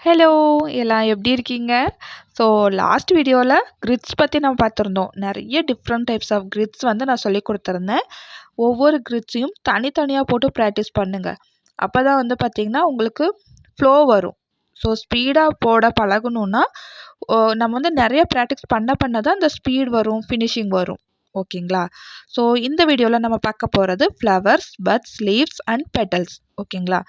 Hello! எல்லாம் எப்படி இருக்கீங்க? ஸோ லாஸ்ட் வீடியோல கிரிட்ஸ் பத்தி நம்ம பார்த்துருந்தோம். நெறைய டிஃப்ரெண்ட் டைப்ஸ் ஆஃப் கிரிட்ஸ் வந்து நான் சொல்லிக் குடுத்துருந்தேன். ஒவ்வொரு கிரிட்ஸையும் தனித்தனியா போட்டு ப்ராக்டிஸ் பண்ணுங்க. அப்பதான் வந்து பார்த்தீங்கன்னா, உங்களுக்கு ஃப்ளோ வரும். ஸோ ஸ்பீடா போட பழகணும்னா, நம்ம வந்து நெறைய ப்ராக்டிஸ் பண்ண தான் அந்த ஸ்பீட் வரும், ஃபினிஷிங் வரும். ஓகேங்களா? ஸோ இந்த வீடியோல நம்ம பார்க்க போறது flowers, buds, leaves and petals. ஓகேங்களா?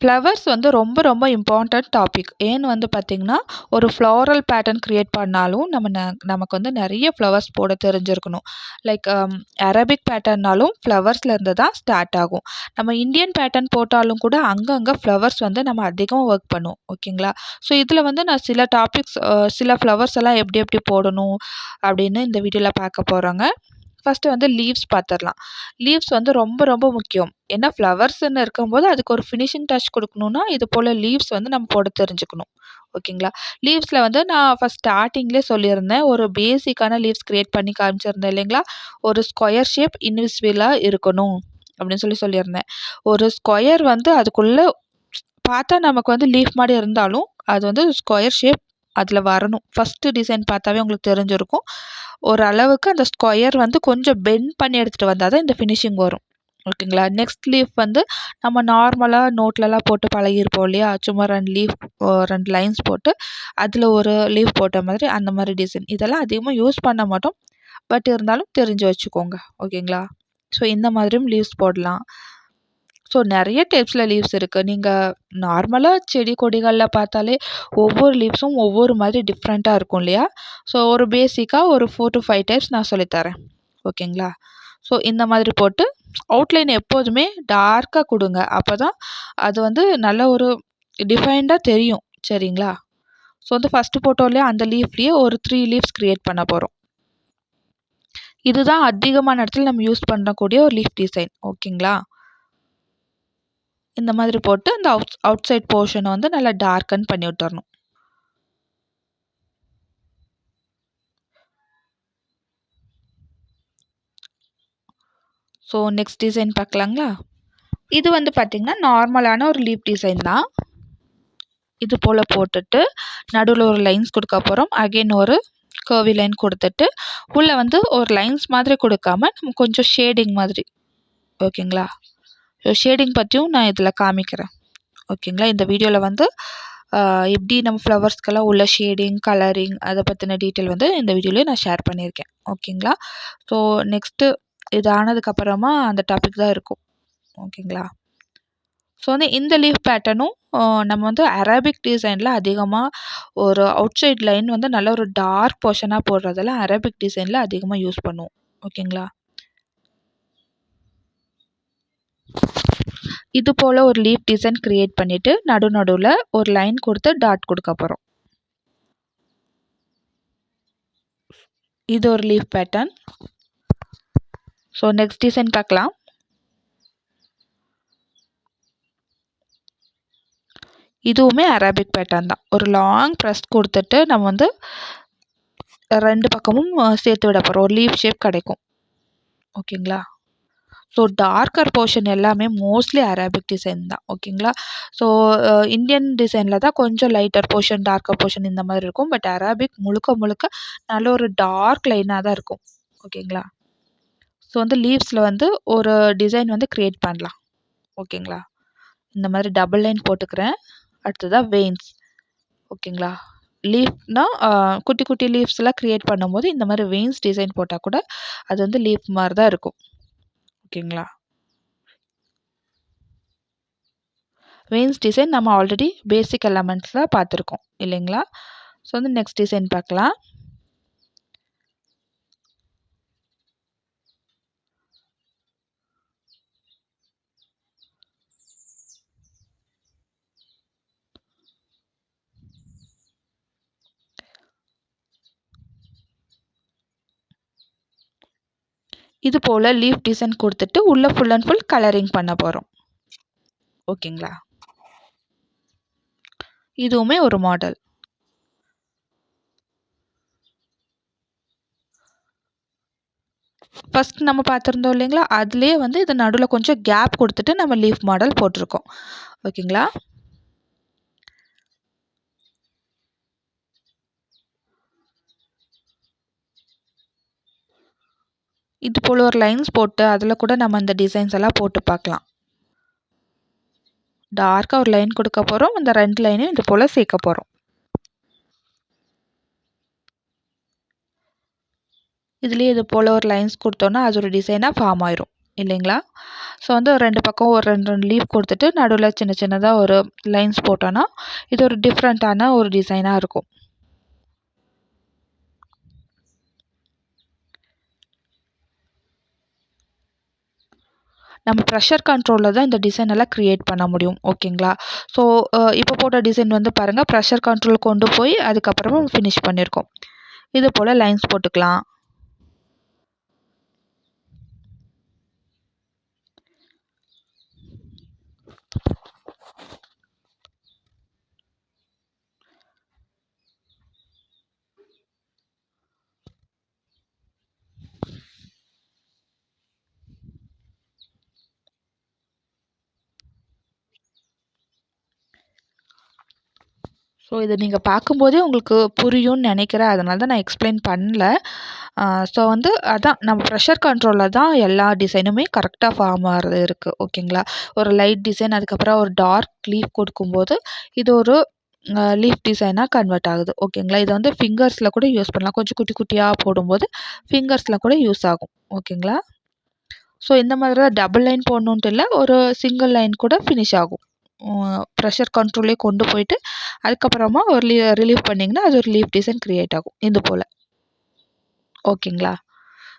ஃப்ளவர்ஸ் வந்து ரொம்ப ரொம்ப இம்பார்ட்டன்ட் டாபிக். ஏன்னு வந்து பார்த்தீங்கன்னா, ஒரு ஃப்ளோரல் பேட்டர்ன் கிரியேட் பண்ணாலும் நமக்கு வந்து நெறைய ஃப்ளவர்ஸ் போட தெரிஞ்சிருக்கணும். லைக் அரபிக் பேட்டர்ன்னாலும் ஃப்ளவர்ஸ்லேருந்து தான் ஸ்டார்ட் ஆகும். நம்ம இந்தியன் பேட்டர்ன் போட்டாலும் கூட அங்கங்க ஃப்ளவர்ஸ் வந்து நம்ம அதிகமா ஒர்க் பண்ணுவோம். ஓகேங்களா? ஸோ இதில வந்து நான் சில டாபிக்ஸ் சில ஃப்ளவர்ஸ் எல்லாம் எப்படி எப்படி போடணும் அப்படின்னு இந்த வீடியோல பார்க்க போறோங்க. ஃபர்ஸ்ட்டு வந்து லீவ்ஸ் பார்த்துரலாம். லீவ்ஸ் வந்து ரொம்ப ரொம்ப முக்கியம். ஏன்னா ஃப்ளவர்ஸ்ன்னு இருக்கும்போது அதுக்கு ஒரு ஃபினிஷிங் டச் குடுக்கணும்னா, இது போல லீவ்ஸ் வந்து நம்ம போட தெரிஞ்சுக்கணும். ஓகேங்களா? லீவ்ஸ்ல வந்து நான் ஃபர்ஸ்ட் ஸ்டார்ட்டிங்லயே சொல்லியிருந்தேன். ஒரு பேசிக்கான லீவ்ஸ் கிரியேட் பண்ணி காமிச்சிருந்தேன் இல்லைங்களா? ஒரு ஸ்கொயர் ஷேப் இன்விசிபிளா இருக்கணும் அப்படின்னு சொல்லியிருந்தேன். ஒரு ஸ்கொயர் வந்து அதுக்குள்ள பார்த்தா நமக்கு வந்து லீஃப் மாரி இருந்தாலும், அது வந்து ஸ்கொயர் ஷேப் அதில வரணும். ஃபர்ஸ்ட்டு டிசைன் பார்த்தாவே உங்களுக்கு தெரிஞ்சிருக்கும். ஓரளவுக்கு அந்த ஸ்கொயர் வந்து கொஞ்சம் பெண்ட் பண்ணி எடுத்துட்டு வந்தா தான் இந்த ஃபினிஷிங் வரும். ஓகேங்களா? நெக்ஸ்ட் லீஃப் வந்து நம்ம நார்மலா நோட்லலாம் போட்டு பழகியிருப்போம் இல்லையா? சும்மா 2 லீஃப் 2 லைன்ஸ் போட்டு, அதில ஒரு லீஃப் போட்ட மாதிரி அந்த மாரி டிசைன். இதெல்லாம் அதிகமா யூஸ் பண்ண மாட்டோம். பட் இருந்தாலும் தெரிஞ்சு வச்சுக்கோங்க. ஓகேங்களா? ஸோ இந்த மாதிரியும் லீவ்ஸ் போடலாம். ஸோ நெறைய டைப்ஸ்ல லீவ்ஸ் இருக்கு. நீங்க நார்மலா செடி கொடிகள்ல பார்த்தாலே ஒவ்வொரு லீவ்ஸும் ஒவ்வொரு மாதிரி டிஃப்ரெண்ட்டா இருக்கும் இல்லையா? ஸோ ஒரு பேசிக்கா ஒரு 4 to 5 டைப்ஸ் நான் சொல்லித் தரேன். ஓகேங்களா? ஸோ இந்த மாதிரி போட்டு அவுட்லைன் எப்போதுமே டார்க்கா குடுங்க. அப்பதான் அது வந்து நல்ல ஒரு டிஃபைன்டா தெரியும். சரிங்களா? ஸோ வந்து ஃபர்ஸ்ட்டு போட்டோம் இல்லையா? அந்த லீஃப்லயே ஒரு 3 லீவ்ஸ் கிரியேட் பண்ண போறோம். இதுதான் அதிகமான இடத்துல நம்ம யூஸ் பண்ணக்கூடிய ஒரு லீஃப் டிசைன். ஓகேங்களா? இந்த மாதிரி போட்டு அந்த அவுட் சைட் போர்ஷன வந்து நல்லா டார்க்கன் பண்ணி விட்டுறணும். ஸோ நெக்ஸ்ட் டிசைன் பார்க்கலாங்களா? இது வந்து பார்த்தீங்கன்னா, நார்மலான ஒரு லீஃப் டிசைன் தான். இது போல போட்டுட்டு, நடுவுல ஒரு லைன்ஸ் குடுக்க போறோம். அகைன் ஒரு கர்வி லைன் குடுத்துட்டு, உள்ள வந்து ஒரு லைன்ஸ் மாதிரி குடுக்காம, நம்ம கொஞ்சம் ஷேடிங் மாதிரி. ஓகேங்களா? ஷேடிங் பத்தியும் நான் இதில காமிக்கிறேன். ஓகேங்களா? இந்த வீடியோல வந்து எப்படி நம்ம ஃப்ளவர்ஸ்க்கெல்லாம் உள்ள ஷேடிங், கலரிங் அத பத்தின டீட்டெயில் வந்து இந்த வீடியோலயே நான் ஷேர் பண்ணியிருக்கேன். ஓகேங்களா? ஸோ நெக்ஸ்ட்டு இது ஆனதுக்கப்புறமா அந்த டாபிக் தான் இருக்கும். ஓகேங்களா? ஸோ வந்து இந்த லீஃப் பேட்டர்னும் நம்ம வந்து அரபிக் டிசைன்ல அதிகமா ஒரு அவுட் சைட் லைன் வந்து நல்ல ஒரு டார்க் போர்ஷனா போடுறதெல்லாம் அரபிக் டிசைன்ல அதிகமா யூஸ் பண்ணுவோம். ஓகேங்களா? இது போல ஒரு லீஃப் டிசைன் கிரியேட் பண்ணிட்டு, நடுவுல ஒரு லைன் குடுத்து டாட் குடுக்க போறோம். இது ஒரு leaf pattern. So next design பார்க்கலாம். இதுவுமே அரபிக் பேட்டர்ன் தான். ஒரு லாங் ப்ரெஸ் குடுத்துட்டு நம்ம வந்து 2 பக்கமும் சேர்த்து விட போறோம். ஒரு லீஃப் ஷேப் கிடைக்கும். ஓகேங்களா? ஸோ டார்க்கர் போர்ஷன் எல்லாமே மோஸ்ட்லி அரபிக் டிசைன் தான். ஓகேங்களா? ஸோ இந்தியன் டிசைன்ல தான் கொஞ்சம் லைட்டர் போர்ஷன், டார்க்கர் போர்ஷன் இந்த மாதிரி இருக்கும். பட் அரபிக் முழுக்க முழுக்க நல்ல ஒரு டார்க் லைனா தான் இருக்கும். ஓகேங்களா? ஸோ வந்து லீவ்ஸ்ல வந்து ஒரு டிசைன் வந்து கிரியேட் பண்ணலாம். ஓகேங்களா? இந்த மாதிரி டபுள் லைன் போட்டுக்கிறேன். அடுத்ததா வெயின்ஸ். ஓகேங்களா? லீஃப்னா குட்டி குட்டி லீவ்ஸ்லாம் கிரியேட் பண்ணும்போது இந்த மாதிரி வெயின்ஸ் டிசைன் போட்டா கூட அது வந்து லீஃப் மாரி தான் இருக்கும். ஓகேங்களா? வெயின்ஸ் டிசைன் நம்ம ஆல்ரெடி பேசிக் எலமெண்ட்ஸ்ல பார்த்துருக்கோம் இல்லைங்களா? ஸோ வந்து நெக்ஸ்ட் டிசைன் பார்க்கலாம். இது போல லீஃப் டிசைன் குடுத்துட்டு உள்ள ஃபுல் அண்ட் ஃபுல் கலரிங் பண்ண போறோம். ஓகேங்களா? இதுவுமே ஒரு மாடல். ஃபர்ஸ்ட் நம்ம பார்த்துருந்தோம் இல்லைங்களா? அதிலேயே வந்து இது நடுவுல கொஞ்சம் கேப் குடுத்துட்டு நம்ம லீஃப் மாடல் போட்டிருக்கோம். ஓகேங்களா? இது போல் ஒரு லைன்ஸ் போட்டு அதில் கூட நம்ம இந்த டிசைன்ஸ் எல்லாம் போட்டு பார்க்கலாம். டார்க்காக ஒரு லைன் கொடுக்க போகிறோம். இந்த 2 லைனையும் இது போல் சேர்க்க போகிறோம். இதுலேயே இது போல் ஒரு லைன்ஸ் கொடுத்தோன்னா அது ஒரு டிசைனாக ஃபார்ம் ஆயிரும் இல்லைங்களா? ஸோ வந்து 2 பக்கம் ஒரு 2 லீவ் கொடுத்துட்டு நடுவில் சின்ன சின்னதாக ஒரு லைன்ஸ் போட்டோன்னா இது ஒரு டிஃப்ரெண்ட்டான ஒரு டிசைனாக இருக்கும். நம்ம ப்ரெஷர் கண்ட்ரோலில் தான் இந்த டிசைன் எல்லாம் க்ரியேட் பண்ண முடியும். ஓகேங்களா? ஸோ இப்போ போட்ட டிசைன் வந்து பாருங்கள், ப்ரெஷர் கண்ட்ரோல் கொண்டு போய் அதுக்கப்புறமா ஃபினிஷ் பண்ணியிருக்கோம். இது போல் லைன்ஸ் போட்டுக்கலாம். ஸோ இதை நீங்கள் பார்க்கும்போதே உங்களுக்கு புரியும்னு நினைக்கிறேன். அதனால தான் நான் எக்ஸ்பிளைன் பண்ணல. ஸோ வந்து அதான் நம்ம ப்ரெஷர் கண்ட்ரோலில் தான் எல்லா டிசைனுமே கரெக்டாக ஃபார்ம் ஆகிறது இருக்குது. ஓகேங்களா? ஒரு லைட் டிசைன் அதுக்கப்புறம் ஒரு டார்க் லீஃப் கொடுக்கும்போது இது ஒரு லீஃப் டிசைனாக கன்வெர்ட் ஆகுது. ஓகேங்களா? இதை வந்து ஃபிங்கர்ஸில் கூட யூஸ் பண்ணலாம். கொஞ்சம் குட்டி குட்டியாக போடும்போது ஃபிங்கர்ஸில் கூட யூஸ் ஆகும். ஓகேங்களா? ஸோ இந்த மாதிரி தான் டபுள் லைன் போடணுன்ட்டு இல்லை, ஒரு சிங்கிள் லைன் கூட ஃபினிஷ் ஆகும். ப்ரெஷர் கண்ட்ரோல்லே கொண்டு போயிட்டு அதுக்கப்புறமா ஒரு ரிலீவ் பண்ணிங்கன்னா அது ஒரு லீஃப் டிசைன் க்ரியேட் ஆகும் இது போல். ஓகேங்களா?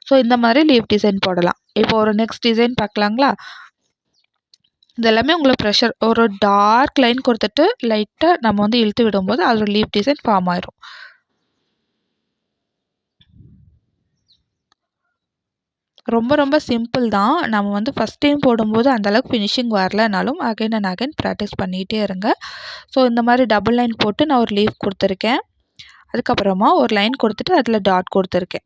ஸோ இந்த மாதிரி லீஃப் டிசைன் போடலாம். இப்போ ஒரு நெக்ஸ்ட் டிசைன் பார்க்கலாங்களா? இதெல்லாமே உங்களுக்கு ப்ரெஷர் ஒரு டார்க் லைன் கொடுத்துட்டு லைட்டாக நம்ம வந்து இழுத்து விடும்போது அது ஒரு லீஃப் டிசைன் ஃபார்ம் ஆயிரும். ரொம்ப ரொம்ப சிம்பிள் தான். நம்ம வந்து ஃபஸ்ட் டைம் போடும்போது அந்தளவுக்கு ஃபினிஷிங் வரலனாலும் அகைன் அண்ட் அகைன் ப்ராக்டிஸ் பண்ணிகிட்டே இருங்க. ஸோ இந்த மாதிரி டபுள் லைன் போட்டு நான் ஒரு லீஃப் கொடுத்துருக்கேன். அதுக்கப்புறமா ஒரு லைன் கொடுத்துட்டு அதில் டாட் கொடுத்துருக்கேன்.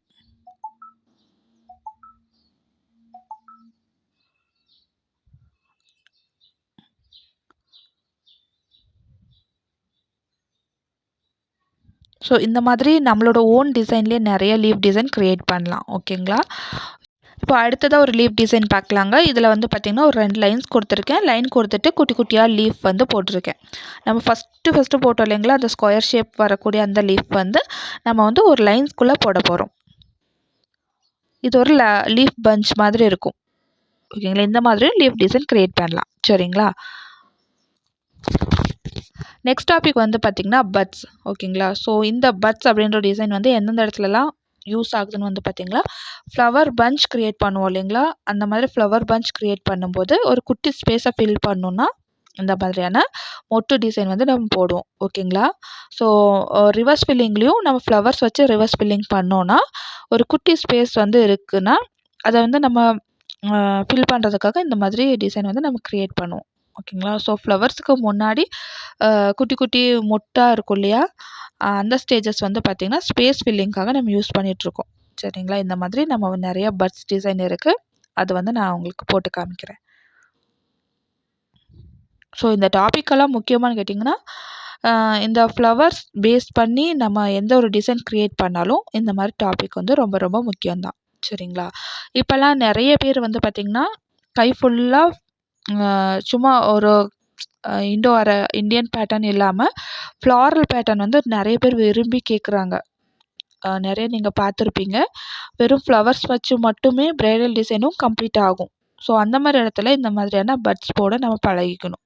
ஸோ இந்த மாதிரி நம்மளோட ஓன் டிசைன்லேயே நிறைய லீஃப் டிசைன் க்ரியேட் பண்ணலாம். ஓகேங்களா? இப்போ அடுத்ததாக ஒரு லீஃப் டிசைன் பார்க்கலாங்க. இதில் வந்து பார்த்திங்கன்னா ஒரு 2 லைன்ஸ் கொடுத்துருக்கேன். லைன் கொடுத்துட்டு குட்டி குட்டியாக லீஃப் வந்து போட்டிருக்கேன். நம்ம ஃபஸ்ட்டு போட்டோம் இல்லைங்களா, அந்த ஸ்கொயர் ஷேப் வரக்கூடிய அந்த லீஃப் வந்து நம்ம வந்து ஒரு லைன்ஸ்குள்ளே போட போகிறோம். இது ஒரு லீஃப் பஞ்ச் மாதிரி இருக்கும். ஓகேங்களா? இந்த மாதிரி லீஃப் டிசைன் க்ரியேட் பண்ணலாம். சரிங்களா? நெக்ஸ்ட் டாபிக் வந்து பார்த்திங்கன்னா பட்ஸ். ஓகேங்களா? ஸோ இந்த பட்ஸ் அப்படின்ற டிசைன் வந்து எந்தெந்த இடத்துலலாம் யூஸ் ஆகுதுன்னு வந்து பார்த்திங்களா, ஃப்ளவர் பஞ்ச் க்ரியேட் பண்ணுவோம் இல்லைங்களா, அந்த மாதிரி ஃப்ளவர் பஞ்ச் க்ரியேட் பண்ணும்போது ஒரு குட்டி ஸ்பேஸை ஃபில் பண்ணணுன்னா இந்த மாதிரியான மொட்டு டிசைன் வந்து நம்ம போடுவோம். ஓகேங்களா? ஸோ ரிவர்ஸ் ஃபில்லிங்லேயும் நம்ம ஃப்ளவர்ஸ் வச்சு ரிவர்ஸ் ஃபில்லிங் பண்ணோன்னா ஒரு குட்டி ஸ்பேஸ் வந்து இருக்குன்னா அதை வந்து நம்ம ஃபில் பண்ணுறதுக்காக இந்த மாதிரி டிசைன் வந்து நம்ம க்ரியேட் பண்ணுவோம். ஓகேங்களா? ஸோ ஃப்ளவர்ஸுக்கு முன்னாடி குட்டி குட்டி மொட்டாக இருக்கும் இல்லையா, அந்த ஸ்டேஜஸ் வந்து பார்த்திங்கன்னா ஸ்பேஸ் ஃபில்லிங்காக நம்ம யூஸ் பண்ணிகிட்ருக்கோம். சரிங்களா? இந்த மாதிரி நம்ம நிறையா பட்ஸ் டிசைன் இருக்குது. அது வந்து நான் உங்களுக்கு போட்டு காமிக்கிறேன். ஸோ இந்த டாப்பிக்கெல்லாம் முக்கியமானு கேட்டிங்கன்னா, இந்த ஃப்ளவர்ஸ் பேஸ் பண்ணி நம்ம எந்த ஒரு டிசைன் க்ரியேட் பண்ணாலும் இந்த மாதிரி டாபிக் வந்து ரொம்ப ரொம்ப முக்கியம்தான். சரிங்களா? இப்போல்லாம் நிறைய பேர் வந்து பார்த்திங்கன்னா கை ஃபுல்லாக சும்மா ஒரு இண்டியன் பேட்டர்ன் இல்லாமல் ஃப்ளாரல் பேட்டர்ன் வந்து நிறைய பேர் விரும்பி கேட்குறாங்க. நிறைய நீங்கள் பார்த்துருப்பீங்க. வெறும் ஃப்ளவர்ஸ் வச்சு மட்டுமே ப்ரைடல் டிசைனும் கம்ப்ளீட் ஆகும். ஸோ அந்த மாதிரி இடத்துல இந்த மாதிரியான பட்ஸ் போட நம்ம பழகிக்கணும்.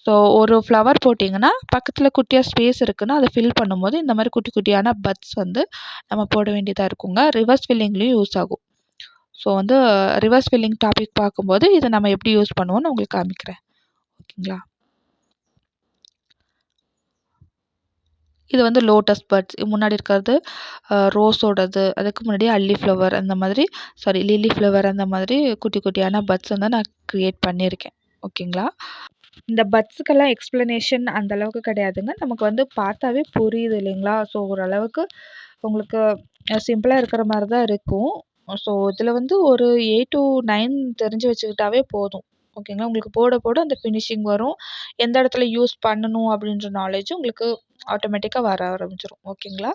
ஸோ ஒரு ஃப்ளவர் போட்டிங்கன்னா பக்கத்தில் குட்டியாக ஸ்பேஸ் இருக்குன்னா அதை ஃபில் பண்ணும்போது இந்த மாதிரி குட்டி குட்டியான பட்ஸ் வந்து நம்ம போட வேண்டியதாக இருக்குங்க. ரிவர்ஸ் ஃபில்லிங்லேயும் யூஸ் ஆகும். ஸோ வந்து ரிவர்ஸ் ஃபில்லிங் டாபிக் பார்க்கும்போது இதை நம்ம எப்படி யூஸ் பண்ணுவோம்னு உங்களுக்கு காமிக்கிறேன். ஓகேங்களா? இது வந்து லோட்டஸ் பட்ஸ். முன்னாடி இருக்கிறது ரோஸோடது. அதுக்கு முன்னாடி அல்லி ஃப்ளவர் அந்த மாதிரி லில்லி ஃப்ளவர் அந்த மாதிரி குட்டி குட்டியான பட்ஸ் வந்து நான் க்ரியேட் பண்ணியிருக்கேன். ஓகேங்களா? இந்த பட்ஸுக்கெல்லாம் எக்ஸ்ப்ளனேஷன் அந்த அளவுக்கு கிடையாதுங்க. நமக்கு வந்து பார்த்தாவே புரியுது இல்லைங்களா? ஸோ ஓரளவுக்கு உங்களுக்கு சிம்பிளாக இருக்கிற மாதிரி தான் இருக்கும். ஸோ இதில் வந்து ஒரு 8 to 9 தெரிஞ்சு வச்சுக்கிட்டாவே போதும். ஓகேங்களா? உங்களுக்கு போட போட அந்த ஃபினிஷிங் வரும். எந்த இடத்துல யூஸ் பண்ணணும் அப்படின்ற நாலேஜும் உங்களுக்கு ஆட்டோமேட்டிக்காக வர ஆரம்பிச்சிரும். ஓகேங்களா?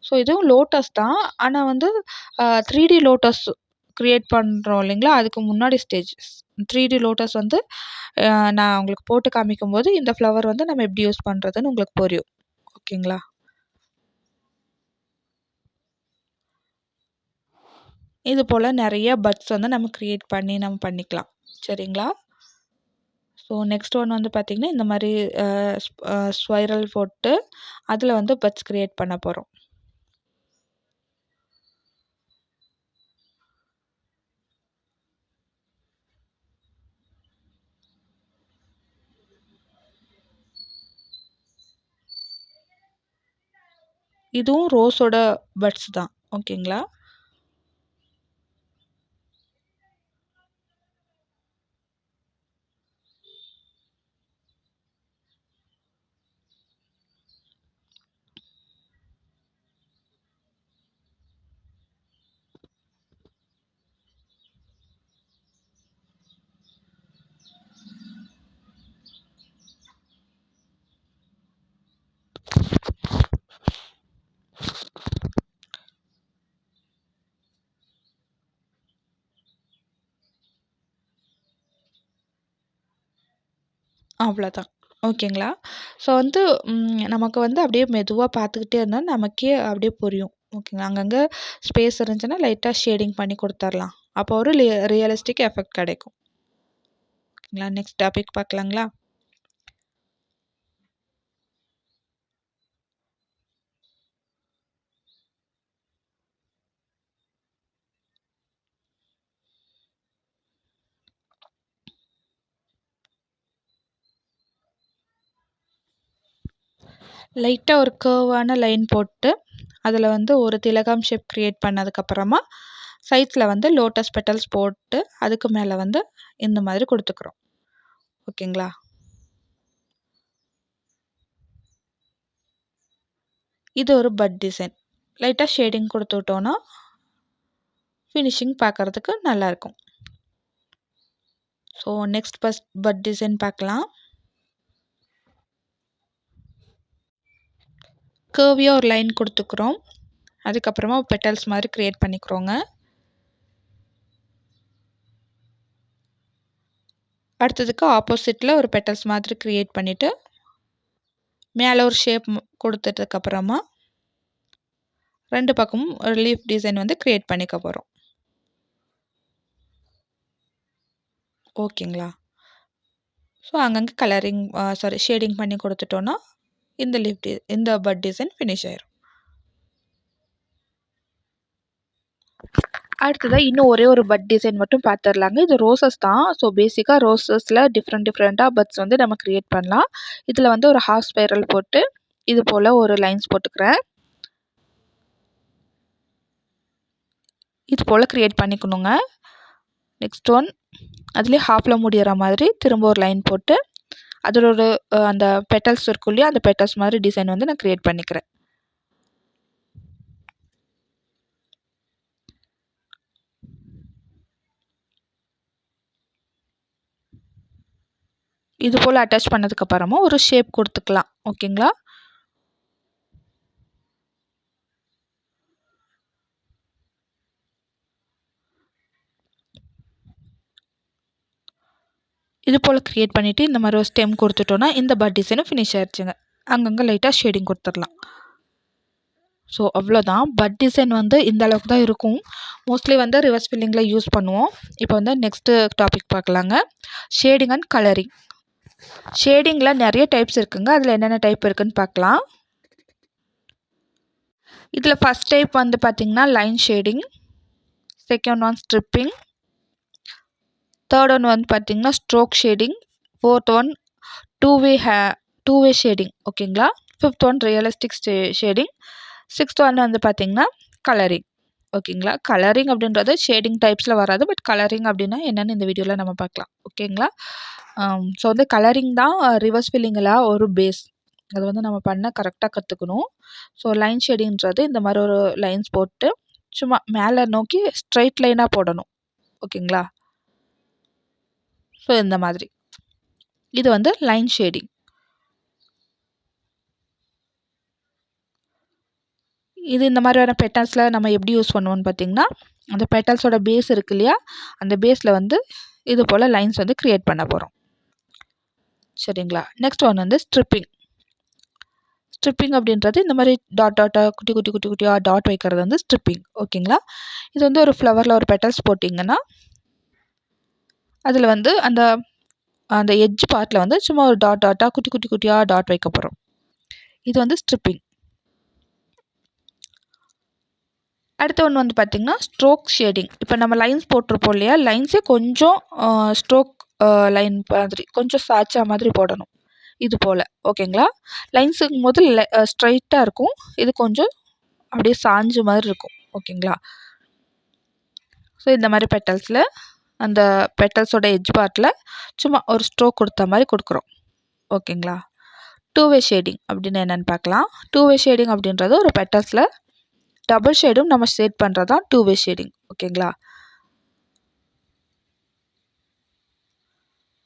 ஸோ இதுவும் லோட்டஸ் தான். ஆனா வந்து 3D லோட்டஸ் கிரியேட் பண்ணுறோம் இல்லைங்களா? அதுக்கு முன்னாடி ஸ்டேஜ். 3D லோட்டஸ் வந்து அ நான் உங்களுக்கு போட்டு காமிக்கும்போது, இந்த ஃப்ளவர் வந்து நம்ம எப்படி யூஸ் பண்ணுறதுன்னு உங்களுக்கு புரியும். ஓகேங்களா? இது போல நெறைய பட்ஸ் வந்து நம்ம கிரியேட் பண்ணி நம்ம பண்ணிக்கலாம். சரிங்களா? ஸோ நெக்ஸ்ட் ஒன் வந்து பார்த்தீங்கன்னா, இந்த மாரி அ ஸ்ப் அ ஸ்பைரல் போட்டு, அதில வந்து பட்ஸ் கிரியேட் பண்ண போறோம். இதுவும் ரோஸோட பட்ஸ் தான். ஓகேங்களா? அவ்வளோதான். ஓகேங்களா? ஸோ வந்து நமக்கு வந்து அப்படியே மெதுவா பார்த்துக்கிட்டே இருந்தா, நமக்கே அப்படியே புரியும். ஓகேங்களா? அங்கங்க ஸ்பேஸ் இருந்துச்சுன்னா, லைட்டா ஷேடிங் பண்ணி குடுத்துரலாம். அப்போ ஒரு ரியலிஸ்டிக் எஃபெக்ட் கிடைக்கும். ஓகேங்களா? நெக்ஸ்ட் டாபிக் பார்க்கலாங்களா? லைட்டா ஒரு கர்வான லைன் போட்டு, அதில வந்து ஒரு திலகம் ஷேப் கிரியேட் பண்ணதுக்கப்புறமா, சைட்ஸில வந்து லோட்டஸ் பெட்டல்ஸ் போட்டு, அதுக்கு மேல வந்து இந்த மாதிரி குடுத்துக்கிறோம். ஓகேங்களா? இது ஒரு பட் டிசைன். லைட்டா ஷேடிங் குடுத்து விட்டோம்னா, ஃபினிஷிங் பார்க்கறதுக்கு நல்லாயிருக்கும். ஸோ நெக்ஸ்ட் பட் டிசைன் பார்க்கலாம். கர்வியா ஒரு லைன் குடுத்துக்கிறோம். அதுக்கப்புறமா பெட்டல்ஸ் மாதிரி கிரியேட் பண்ணிக்கிறோங்க. அடுத்ததுக்கு ஆப்போசிட்ல ஒரு பெட்டல்ஸ் மாதிரி கிரியேட் பண்ணிட்டு, மேல ஒரு ஷேப் குடுத்துட்டதுக்கப்புறமா, 2 பக்கமும் ஒரு லீஃப் டிசைன் வந்து கிரியேட் பண்ணிக்க போறோம். ஓகேங்களா? ஸோ அங்கங்க கலரிங் ஷேடிங் பண்ணி குடுத்துட்டோம்னா, இந்த பட் டிசைன் ஃபினிஷ் ஆயிரும். அடுத்ததா இன்னும் ஒரே ஒரு பட் டிசைன் மட்டும் பார்த்துரலாங்க. இது ரோசஸ் தான். ஸோ பேசிக்கா ரோசஸ்ல டிஃப்ரெண்ட்டா பட்ஸ் வந்து நம்ம கிரியேட் பண்ணலாம். இதில வந்து ஒரு ஹாஃப் ஸ்பைரல் போட்டு, இது போல ஒரு லைன்ஸ் போட்டுக்கிறேன். இது போல கிரியேட் பண்ணிக்கணுங்க. நெக்ஸ்ட் ஒன் அதிலேயே ஹாஃப்ல முடியிற மாதிரி திரும்ப ஒரு லைன் போட்டு, அதோட அந்த பெட்டல்ஸ் இருக்கும் இல்லையா? அந்த பெட்டல்ஸ் மாதிரி டிசைன் வந்து நான் கிரியேட் பண்ணிக்கிறேன். இது போல அட்டாச் பண்ணதுக்கு அப்புறமா ஒரு ஷேப் குடுத்துக்கலாம். ஓகேங்களா? இது போல கிரியேட் பண்ணிட்டு, இந்த மாரி ஒரு ஸ்டெம் குடுத்துட்டோம்னா, இந்த பட் டிசைனும் ஃபினிஷ் ஆயிருச்சுங்க. அங்கங்க லைட்டா ஷேடிங் குடுத்துரலாம். ஸோ அவ்வளோதான். பட் டிசைன் வந்து இந்த அளவுக்கு தான் இருக்கும். மோஸ்ட்லி வந்து ரிவர்ஸ் ஃபில்லிங்கில யூஸ் பண்ணுவோம். இப்போ வந்து நெக்ஸ்ட்டு டாபிக் பார்க்கலாங்க. Shading and colouring. ஷேடிங்கில நெறைய டைப்ஸ் இருக்குங்க. அதில என்னென்ன டைப் இருக்குன்னு பார்க்கலாம். இதில ஃபர்ஸ்ட் டைப் வந்து பார்த்தீங்கன்னா, line shading. Second one stripping. Third one வந்து பார்த்தீங்கன்னா, stroke shading. Fourth one two way two way shading. ஓகேங்களா? Fifth one realistic shading. Sixth one வந்து பார்த்தீங்கன்னா, கலரிங். ஓகேங்களா? கலரிங் அப்படின்றது ஷேடிங் டைப்ஸில் வராது. பட் கலரிங் அப்படின்னா என்னன்னு இந்த வீடியோவில் நம்ம பார்க்கலாம். ஓகேங்களா? ஸோ வந்து கலரிங் தான் ரிவர்ஸ் ஃபில்லிங்கில ஒரு பேஸ். அது வந்து நம்ம பண்ண கரெக்டாக கற்றுக்கணும். ஸோ லைன் ஷேடிங்ன்றது இந்த மாதிரி ஒரு லைன்ஸ் போட்டு, சும்மா மேலே நோக்கி ஸ்ட்ரெயிட் லைனாக போடணும். ஓகேங்களா? ஸோ இந்த மாதிரி. இது வந்து லைன் ஷேடிங். இது இந்த மாதிரியான பெட்டல்ஸில் நம்ம எப்படி யூஸ் பண்ணுவோம்னு பார்த்தீங்கன்னா, அந்த பெட்டல்ஸோட பேஸ் இருக்கு இல்லையா, அந்த பேஸில் வந்து இது போல் லைன்ஸ் வந்து க்ரியேட் பண்ண போகிறோம். சரிங்களா? நெக்ஸ்ட் ஒன் வந்து ஸ்ட்ரிப்பிங். ஸ்ட்ரிப்பிங் அப்படின்றது இந்த மாதிரி டாட் டாட்டாக குட்டி குட்டி குட்டி குட்டியாக டாட் வைக்கிறது வந்து ஸ்ட்ரிப்பிங். ஓகேங்களா? இது வந்து ஒரு ஃப்ளவரில் ஒரு பெட்டல்ஸ் போட்டிங்கன்னா, அதில் வந்து அந்த அந்த எட்ஜ் பார்ட்டில் வந்து சும்மா ஒரு டாட் டாட்டாக குட்டி குட்டி குட்டியாக டாட் வைக்க போகிறோம். இது வந்து ஸ்ட்ரிப்பிங். அடுத்த ஒன்று வந்து பார்த்திங்கன்னா ஸ்ட்ரோக் ஷேடிங். இப்போ நம்ம லைன்ஸ் போட்டிருப்போம் இல்லையா, லைன்ஸே கொஞ்சம் ஸ்ட்ரோக் லைன் மாதிரி கொஞ்சம் சாய்ச்சா மாதிரி போடணும். இது போல் ஓகேங்களா? லைன்ஸுங்கும் போது ஸ்ட்ரைட்டாக இருக்கும். இது கொஞ்சம் அப்படியே சாஞ்ச மாதிரி இருக்கும். ஓகேங்களா? ஸோ இந்த மாதிரி பெட்டல்ஸில் அந்த பெட்டல்ஸோட எட்ஜ் பார்ட்டில் சும்மா ஒரு ஸ்ட்ரோக் கொடுத்த மாதிரி கொடுக்குறோம். ஓகேங்களா? டூ வே ஷேடிங் அப்படின்னு என்னென்னு பார்க்கலாம். டூ வே ஷேடிங் அப்படின்றது ஒரு பெட்டல்ஸில் டபுள் ஷேடும் நம்ம ஷேட் பண்ணுறது தான் டூ வே ஷேடிங். ஓகேங்களா?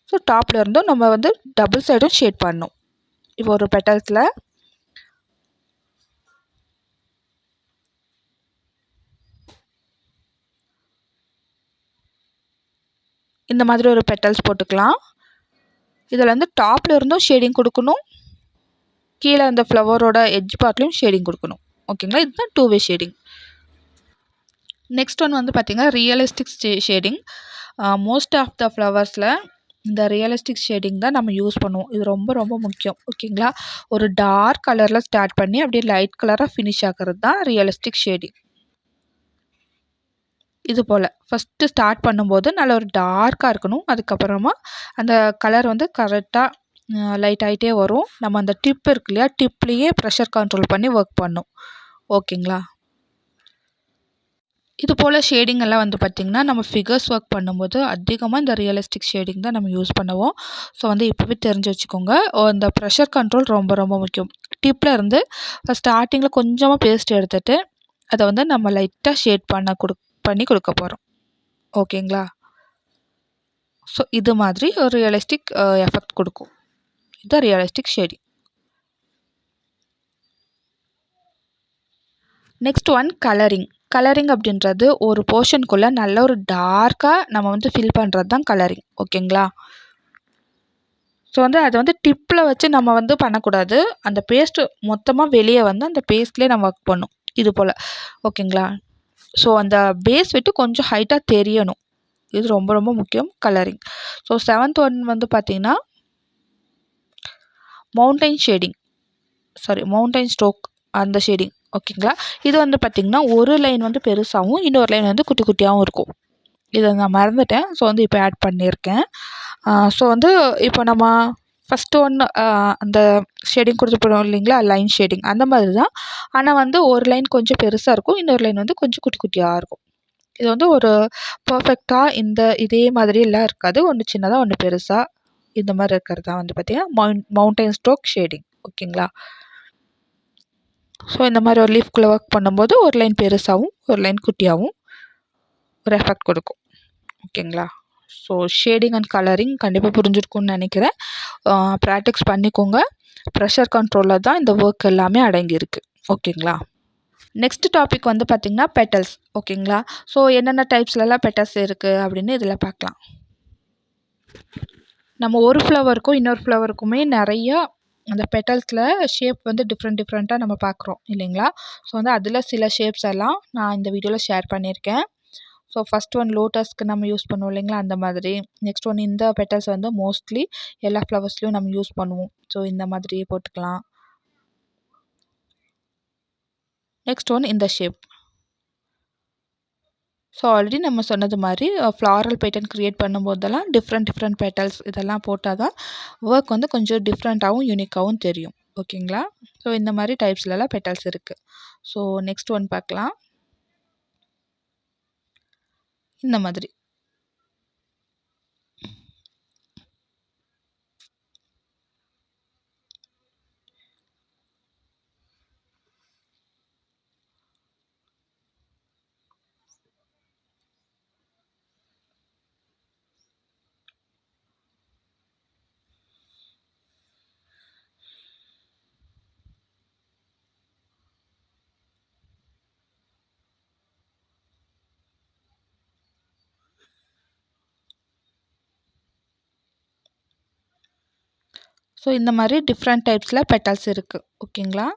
ஸோ டாப்பில் இருந்தும் நம்ம வந்து டபுள் சைடும் ஷேட் பண்ணணும். இப்போ ஒரு பெட்டல்ஸில் இந்த மாதிரி ஒரு பெட்டல்ஸ் போட்டுக்கலாம். இதில் வந்து டாப்பில் இருந்தும் ஷேடிங் கொடுக்கணும், கீழே அந்த ஃப்ளவரோட எட்ஜ் பார்ட்லேயும் ஷேடிங் கொடுக்கணும். ஓகேங்களா? இதுதான் two way shading. Next one வந்து பார்த்திங்கன்னா realistic shading. Most of the ஃப்ளவர்ஸில் இந்த ரியலிஸ்டிக் ஷேடிங் தான் நம்ம யூஸ் பண்ணுவோம். இது ரொம்ப ரொம்ப முக்கியம். ஓகேங்களா? ஒரு டார்க் கலரில் ஸ்டார்ட் பண்ணி அப்படியே லைட் கலராக ஃபினிஷ் ஆகிறது தான் ரியலிஸ்டிக் ஷேடிங். இது போல் ஃபஸ்ட்டு ஸ்டார்ட் பண்ணும்போது நல்ல ஒரு டார்க்காக இருக்கணும். அதுக்கப்புறமா அந்த கலர் வந்து கரெக்டாக லைட் ஆகிட்டே வரும். நம்ம அந்த டிப் இருக்கு இல்லையா, டிப்லேயே ப்ரெஷர் கண்ட்ரோல் பண்ணி ஒர்க் பண்ணும். ஓகேங்களா? இது போல் ஷேடிங் எல்லாம் வந்து பார்த்திங்கன்னா நம்ம ஃபிகர்ஸ் ஒர்க் பண்ணும்போது அதிகமாக இந்த ரியலிஸ்டிக் ஷேடிங் தான் நம்ம யூஸ் பண்ணுவோம். ஸோ வந்து இப்போவே தெரிஞ்சு வச்சுக்கோங்க. இந்த ப்ரெஷர் கண்ட்ரோல் ரொம்ப ரொம்ப முக்கியம். டிப்பில் இருந்து ஸ்டார்டிங்கில் கொஞ்சமாக பேஸ்ட் எடுத்துகிட்டு அதை வந்து நம்ம லைட்டாக ஷேட் பண்ணி கொடுக்க போகிறோம். ஓகேங்களா? ஸோ இது மாதிரி ஒரு ரியலிஸ்டிக் எஃபெக்ட் கொடுக்கும். இதுதான் realistic shading. Next one colouring. Colouring அப்படின்றது ஒரு போர்ஷனுக்குள்ளே நல்ல ஒரு டார்க்காக நம்ம வந்து ஃபில் பண்ணுறது தான் கலரிங். ஓகேங்களா? ஸோ வந்து அதை வந்து டிப்பில் வச்சு நம்ம வந்து பண்ணக்கூடாது. அந்த பேஸ்ட்டு மொத்தமாக வெளியே வந்து அந்த பேஸ்ட்லேயே நம்ம ஒர்க் பண்ணணும். இது போல். ஓகேங்களா? ஸோ அந்த பேஸ் விட்டு கொஞ்சம் ஹைட்டாக தெரியணும். இது ரொம்ப ரொம்ப முக்கியம் கலரிங். ஸோ 7th ஒன் வந்து பார்த்திங்கன்னா மவுண்டைன் ஸ்ட்ரோக் அந்த ஷேடிங். ஓகேங்களா? இது வந்து பார்த்திங்கன்னா ஒரு லைன் வந்து பெருசாகவும் இன்னொரு லைன் வந்து குட்டி குட்டியாகவும் இருக்கும். இதை நான் மறந்துட்டேன். ஸோ வந்து இப்போ ஆட் பண்ணியிருக்கேன். ஸோ வந்து இப்போ நம்ம ஃபஸ்ட்டு ஒன்று அந்த ஷேடிங் கொடுத்துருப்போம் இல்லைங்களா, லைன் ஷேடிங் அந்த மாதிரி தான். ஆனால் வந்து ஒரு லைன் கொஞ்சம் பெருசாக இருக்கும், இன்னொரு லைன் வந்து கொஞ்சம் குட்டி குட்டியாக இருக்கும். இது வந்து ஒரு பர்ஃபெக்டாக இதே மாதிரியெல்லாம் இருக்காது. ஒன்று சின்னதாக ஒன்று பெருசாக இந்த மாதிரி இருக்கிறது தான் வந்து பார்த்திங்கன்னா மவுண்டைன் ஸ்ட்ரோக் ஷேடிங். ஓகேங்களா? ஸோ இந்த மாதிரி ஒரு லீஃப்குள்ளே ஒர்க் பண்ணும்போது ஒரு லைன் பெருசாகவும் ஒரு லைன் குட்டியாகவும் ஒரு எஃபெக்ட் கொடுக்கும். ஓகேங்களா? ஸோ ஷேடிங் அண்ட் கலரிங் கண்டிப்பாக புரிஞ்சிருக்கும்னு நினைக்கிறேன். ப்ராக்டிஸ் பண்ணிக்கோங்க. ப்ரெஷர் கண்ட்ரோலில் தான் இந்த ஒர்க் எல்லாமே அடங்கியிருக்கு. ஓகேங்களா? நெக்ஸ்ட் டாபிக் வந்து பார்த்திங்கன்னா பெட்டல்ஸ். ஓகேங்களா? ஸோ என்னென்ன டைப்ஸ்லலாம் பெட்டல்ஸ் இருக்குது அப்படின்னு இதில் பார்க்கலாம். நம்ம ஒரு ஃப்ளவருக்கும் இன்னொரு ஃப்ளவருக்குமே நிறையா அந்த பெட்டல்ஸில் ஷேப் வந்து டிஃப்ரெண்ட்டாக நம்ம பார்க்குறோம் இல்லைங்களா? ஸோ வந்து அதில் சில ஷேப்ஸ் எல்லாம் நான் இந்த வீடியோவில் ஷேர் பண்ணியிருக்கேன். ஸோ ஃபஸ்ட் ஒன் லோட்டஸ்க்கு நம்ம யூஸ் பண்ணுவோம் இல்லைங்களா, அந்த மாதிரி. நெக்ஸ்ட் ஒன் இந்த பெட்டல்ஸ் வந்து மோஸ்ட்லி எல்லா ஃப்ளவர்ஸ்லையும் நம்ம யூஸ் பண்ணுவோம். ஸோ இந்த மாதிரி போட்டுக்கலாம். நெக்ஸ்ட் ஒன் இந்த ஷேப். ஸோ ஆல்ரெடி நம்ம சொன்னது மாதிரி ஃப்ளாரல் பேட்டர்ன் க்ரியேட் பண்ணும்போதெல்லாம் டிஃப்ரெண்ட் பெட்டல்ஸ் இதெல்லாம் போட்டால் தான் ஒர்க் வந்து கொஞ்சம் டிஃப்ரெண்ட்டாகவும் யூனிக்காகவும் தெரியும். ஓகேங்களா? ஸோ இந்த மாதிரி டைப்ஸ்லலாம் பெட்டல்ஸ் இருக்குது. ஸோ நெக்ஸ்ட் ஒன் பார்க்கலாம். இந்த மாதிரி. ஸோ இந்த மாதிரி டிஃப்ரெண்ட் டைப்ஸில் பெட்டல்ஸ் இருக்குது. ஓகேங்களா?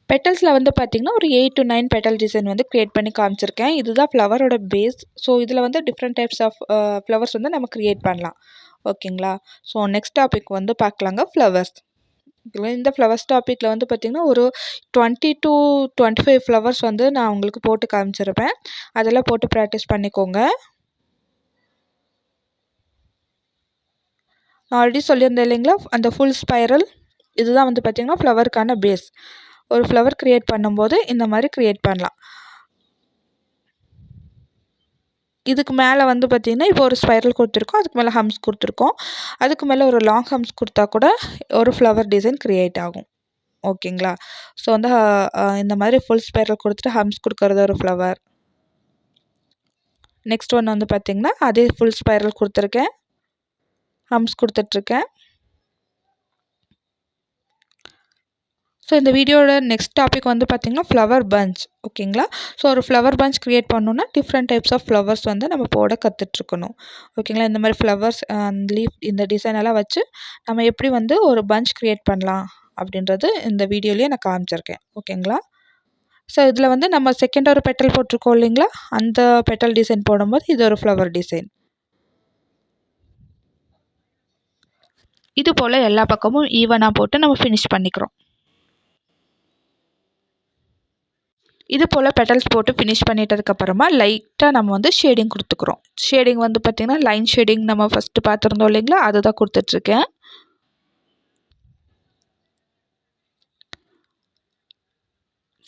பெட்டல்ஸில் வந்து பார்த்திங்கன்னா ஒரு 8 to 9 பெட்டல் டிசைன் வந்து க்ரியேட் பண்ணி காமிச்சிருக்கேன். இதுதான் ஃப்ளவரோட பேஸ். ஸோ இதில் வந்து டிஃப்ரெண்ட் டைப்ஸ் ஆஃப் ஃப்ளவர்ஸ் வந்து நம்ம க்ரியேட் பண்ணலாம். ஓகேங்களா? ஸோ நெக்ஸ்ட் டாபிக் வந்து பார்க்கலாங்க, ஃப்ளவர்ஸ். இந்த ஃப்ளவர்ஸ் டாப்பிக்கில் வந்து பார்த்திங்கன்னா ஒரு 20 to 25 ஃப்ளவர்ஸ் வந்து நான் உங்களுக்கு போட்டு காமிச்சிருப்பேன். அதெல்லாம் போட்டு ப்ராக்டிஸ் பண்ணிக்கோங்க. நான் ஆல்ரெடி சொல்லியிருந்தேன் இல்லைங்களா, அந்த ஃபுல் ஸ்பைரல் இதுதான் வந்து பார்த்திங்கன்னா ஃப்ளவருக்கான பேஸ். ஒரு ஃப்ளவர் க்ரியேட் பண்ணும்போது இந்த மாதிரி க்ரியேட் பண்ணலாம். இதுக்கு மேலே வந்து பார்த்திங்கன்னா இப்போ ஒரு ஸ்பைரல் கொடுத்துருக்கோம், அதுக்கு மேலே ஹம்ஸ் கொடுத்துருக்கோம். அதுக்கு மேலே ஒரு லாங் ஹம்ஸ் கொடுத்தா கூட ஒரு ஃப்ளவர் டிசைன் க்ரியேட் ஆகும். ஓகேங்களா? ஸோ வந்து இந்த மாதிரி ஃபுல் ஸ்பைரல் கொடுத்துட்டு ஹம்ஸ் கொடுக்கறது ஒரு ஃப்ளவர். நெக்ஸ்ட் ஒன் வந்து பார்த்திங்கன்னா அதே ஃபுல் ஸ்பைரல் கொடுத்துருக்கேன், ஹம்ஸ் கொடுத்துட்ருக்கேன். ஸோ இந்த வீடியோட நெக்ஸ்ட் டாபிக் வந்து பார்த்திங்கன்னா ஃப்ளவர் பஞ்ச். ஓகேங்களா? ஸோ ஒரு ஃப்ளவர் பஞ்ச் க்ரியேட் பண்ணணுன்னா டிஃப்ரெண்ட் டைப்ஸ் ஆஃப் ஃப்ளவர்ஸ் வந்து நம்ம போட கற்றுட்ருக்கணும். ஓகேங்களா? இந்த மாதிரி ஃப்ளவர்ஸ் லீஃப் இந்த டிசைன் எல்லாம் வச்சு நம்ம எப்படி வந்து ஒரு பஞ்ச் க்ரியேட் பண்ணலாம் அப்படின்றது இந்த வீடியோலேயே நான் காமிச்சிருக்கேன். ஓகேங்களா? ஸோ இதில் வந்து நம்ம செகண்ட் ஒரு பெட்டல் போட்டிருக்கோம் இல்லைங்களா, அந்த பெட்டல் டிசைன் போடும்போது இது ஒரு ஃப்ளவர் டிசைன். இது போல் எல்லா பக்கமும் ஈவனாக போட்டு நம்ம ஃபினிஷ் பண்ணிக்கிறோம். இது போல் பெட்டல்ஸ் போட்டு ஃபினிஷ் பண்ணிட்டதுக்கப்புறமா லைட்டாக நம்ம வந்து ஷேடிங் கொடுத்துக்குறோம். ஷேடிங் வந்து பார்த்திங்கன்னா லைன் ஷேடிங் நம்ம ஃபஸ்ட்டு பார்த்துருந்தோம் இல்லைங்களா, அதை தான் கொடுத்துட்ருக்கேன்.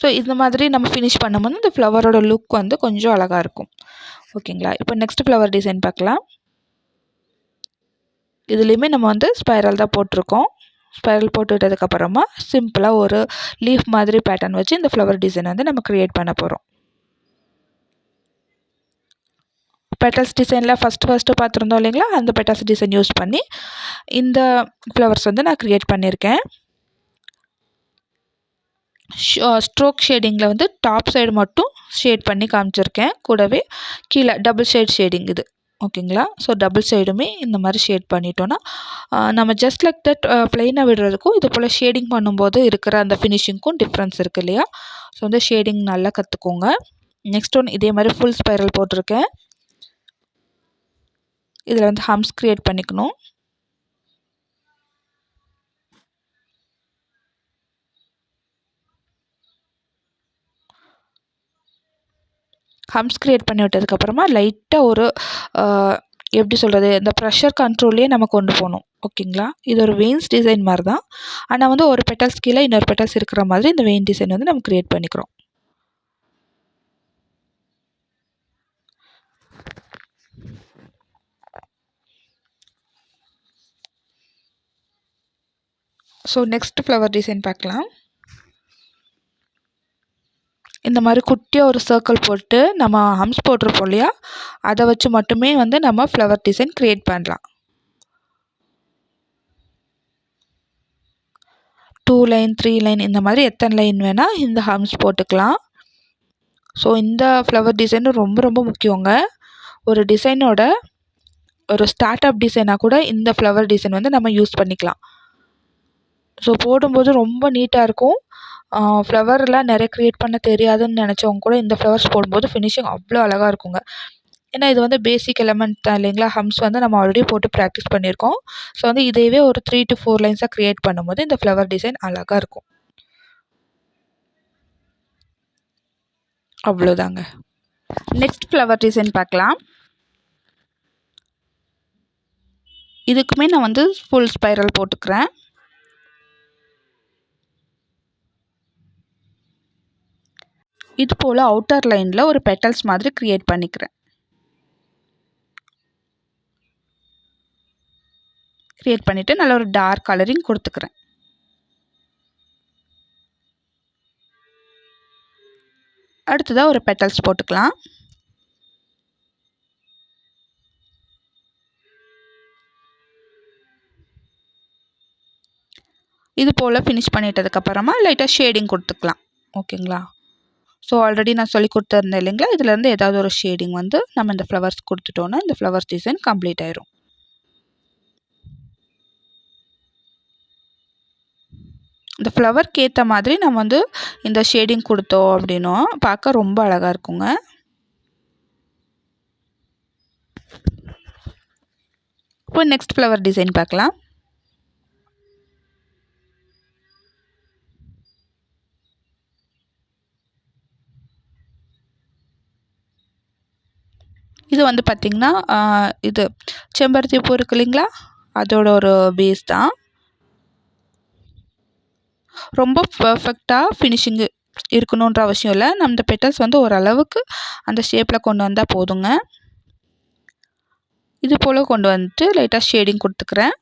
ஸோ இந்த மாதிரி நம்ம ஃபினிஷ் பண்ணும்போது இந்த ஃப்ளவரோட லுக் வந்து கொஞ்சம் அழகாக இருக்கும். ஓகேங்களா? இப்போ நெக்ஸ்ட் ஃப்ளவர் டிசைன் பார்க்கலாம். இதுலேயுமே நம்ம வந்து ஸ்பைரல் தான் போட்டிருக்கோம். ஸ்பைரல் போட்டு விட்டதுக்கப்புறமா சிம்பிளாக ஒரு லீஃப் மாதிரி பேட்டர்ன் வச்சு இந்த ஃப்ளவர் டிசைன் வந்து நம்ம க்ரியேட் பண்ண போகிறோம். பெட்டல்ஸ் டிசைனில் ஃபஸ்ட்டு பார்த்துருந்தோம் இல்லைங்களா, அந்த பெட்டல்ஸ் டிசைன் யூஸ் பண்ணி இந்த ஃப்ளவர்ஸ் வந்து நான் க்ரியேட் பண்ணியிருக்கேன். ஸ்ட்ரோக் ஷேடிங்கில் வந்து டாப் சைடு மட்டும் ஷேட் பண்ணி காமிச்சிருக்கேன். கூடவே கீழே டபுள் ஷேடிங் இது. ஓகேங்களா? ஸோ டபுள் சைடுமே இந்த மாதிரி ஷேட் பண்ணிட்டோன்னா நம்ம ஜஸ்ட் லைக் தட் ப்ளெயினாக விடுறதுக்கும் இது போல் ஷேடிங் பண்ணும்போது இருக்கிற அந்த ஃபினிஷிங்க்கும் டிஃப்ரென்ஸ் இருக்குது இல்லையா? ஸோ வந்து ஷேடிங் நல்லா கற்றுக்கோங்க. நெக்ஸ்ட் ஒன் இதே மாதிரி ஃபுல் ஸ்பைரல் போட்டிருக்கேன். இதில் வந்து ஹம்ஸ் க்ரியேட் பண்ணிக்கணும். ஹம்ஸ் க்ரியேட் பண்ணி விட்டதுக்கப்புறமா லைட்டாக ஒரு எப்படி சொல்கிறது, இந்த ப்ரெஷர் கண்ட்ரோல்லையே நம்ம கொண்டு போகணும். ஓகேங்களா? இது ஒரு வெயின்ஸ் டிசைன் மாதிரி தான். ஆனால் வந்து ஒரு பெட்டல்ஸ் கீழே இன்னொரு பெட்டல்ஸ் இருக்கிற மாதிரி இந்த வெயின் டிசைன் வந்து நம்ம க்ரியேட் பண்ணிக்கிறோம். ஸோ நெக்ஸ்ட் ஃப்ளவர் டிசைன் பார்க்கலாம். இந்த மாதிரி குட்டியாக ஒரு சர்க்கிள் போட்டு நம்ம ஹம்ஸ் போட்டிருப்போம் இல்லையா, அதை வச்சு மட்டுமே வந்து நம்ம ஃப்ளவர் டிசைன் க்ரியேட் பண்ணலாம். 2 லைன் 3 லைன் இந்த மாதிரி எத்தனை லைன் வேணால் இந்த ஹம்ஸ் போட்டுக்கலாம். ஸோ இந்த ஃப்ளவர் டிசைன் ரொம்ப ரொம்ப முக்கியங்க. ஒரு டிசைனோட ஒரு ஸ்டார்ட் அப் டிசைனாக கூட இந்த ஃப்ளவர் டிசைன் வந்து நம்ம யூஸ் பண்ணிக்கலாம். ஸோ போடும்போது ரொம்ப நீட்டாக இருக்கும். ஃப்ளவர்லாம் நிறைய க்ரியேட் பண்ண தெரியாதுன்னு நினச்சவங்க கூட இந்த ஃப்ளவர்ஸ் போடும்போது ஃபினிஷிங் அவ்வளோ அழகாக இருக்குங்க. ஏன்னா இது வந்து பேசிக் எலமெண்ட் தான் இல்லைங்களா, ஹம்ஸ் வந்து நம்ம ஆல்ரெடி போட்டு ப்ராக்டிஸ் பண்ணியிருக்கோம். ஸோ வந்து இதையவே ஒரு 3 to 4 லைன்ஸாக க்ரியேட் பண்ணும்போது இந்த ஃப்ளவர் டிசைன் அழகாக இருக்கும். அவ்வளோதாங்க. நெக்ஸ்ட் ஃப்ளவர் டிசைன் பார்க்கலாம். இதுக்குமே நான் வந்து ஃபுல் ஸ்பைரல் போட்டுக்கிறேன். இது போல் அவுட்டர் லைனில் ஒரு பெட்டல்ஸ் மாதிரி க்ரியேட் பண்ணிக்கிறேன். க்ரியேட் பண்ணிவிட்டு நல்ல ஒரு டார்க் கலரிங் கொடுத்துக்கிறேன். அடுத்ததாக ஒரு பெட்டல்ஸ் போட்டுக்கலாம். இது போல் ஃபினிஷ் பண்ணிட்டதுக்கப்புறமா லைட்டாக ஷேடிங் கொடுத்துக்கலாம். ஓகேங்களா? ஸோ ஆல்ரெடி நான் சொல்லி கொடுத்துருந்தேன் இல்லைங்களா, இதுலேருந்து ஏதாவது ஒரு ஷேடிங் வந்து நம்ம இந்த ஃப்ளவர்ஸ் கொடுத்துட்டோன்னா இந்த ஃப்ளவர்ஸ் டிசைன் கம்ப்ளீட் ஆயிரும். இந்த ஃப்ளவருக்கு ஏற்ற மாதிரி நம்ம வந்து இந்த ஷேடிங் கொடுத்தோம் அப்படின்னா பார்க்க ரொம்ப அழகாக இருக்குங்க. இப்போ நெக்ஸ்ட் ஃப்ளவர் டிசைன் பார்க்கலாம். இது வந்து பார்த்திங்கன்னா இது செம்பருத்தி பூ இருக்கு இல்லைங்களா, அதோட ஒரு பேஸ் தான். ரொம்ப பர்ஃபெக்டாக ஃபினிஷிங்கு இருக்கணுன்ற அவசியம் இல்லை. நம்ம இந்த பெட்டல்ஸ் வந்து ஓரளவுக்கு அந்த ஷேப்பில் கொண்டு வந்தால் போதுங்க. இது போல் கொண்டு வந்துட்டு லைட்டாக ஷேடிங் கொடுத்துக்கிறேன்.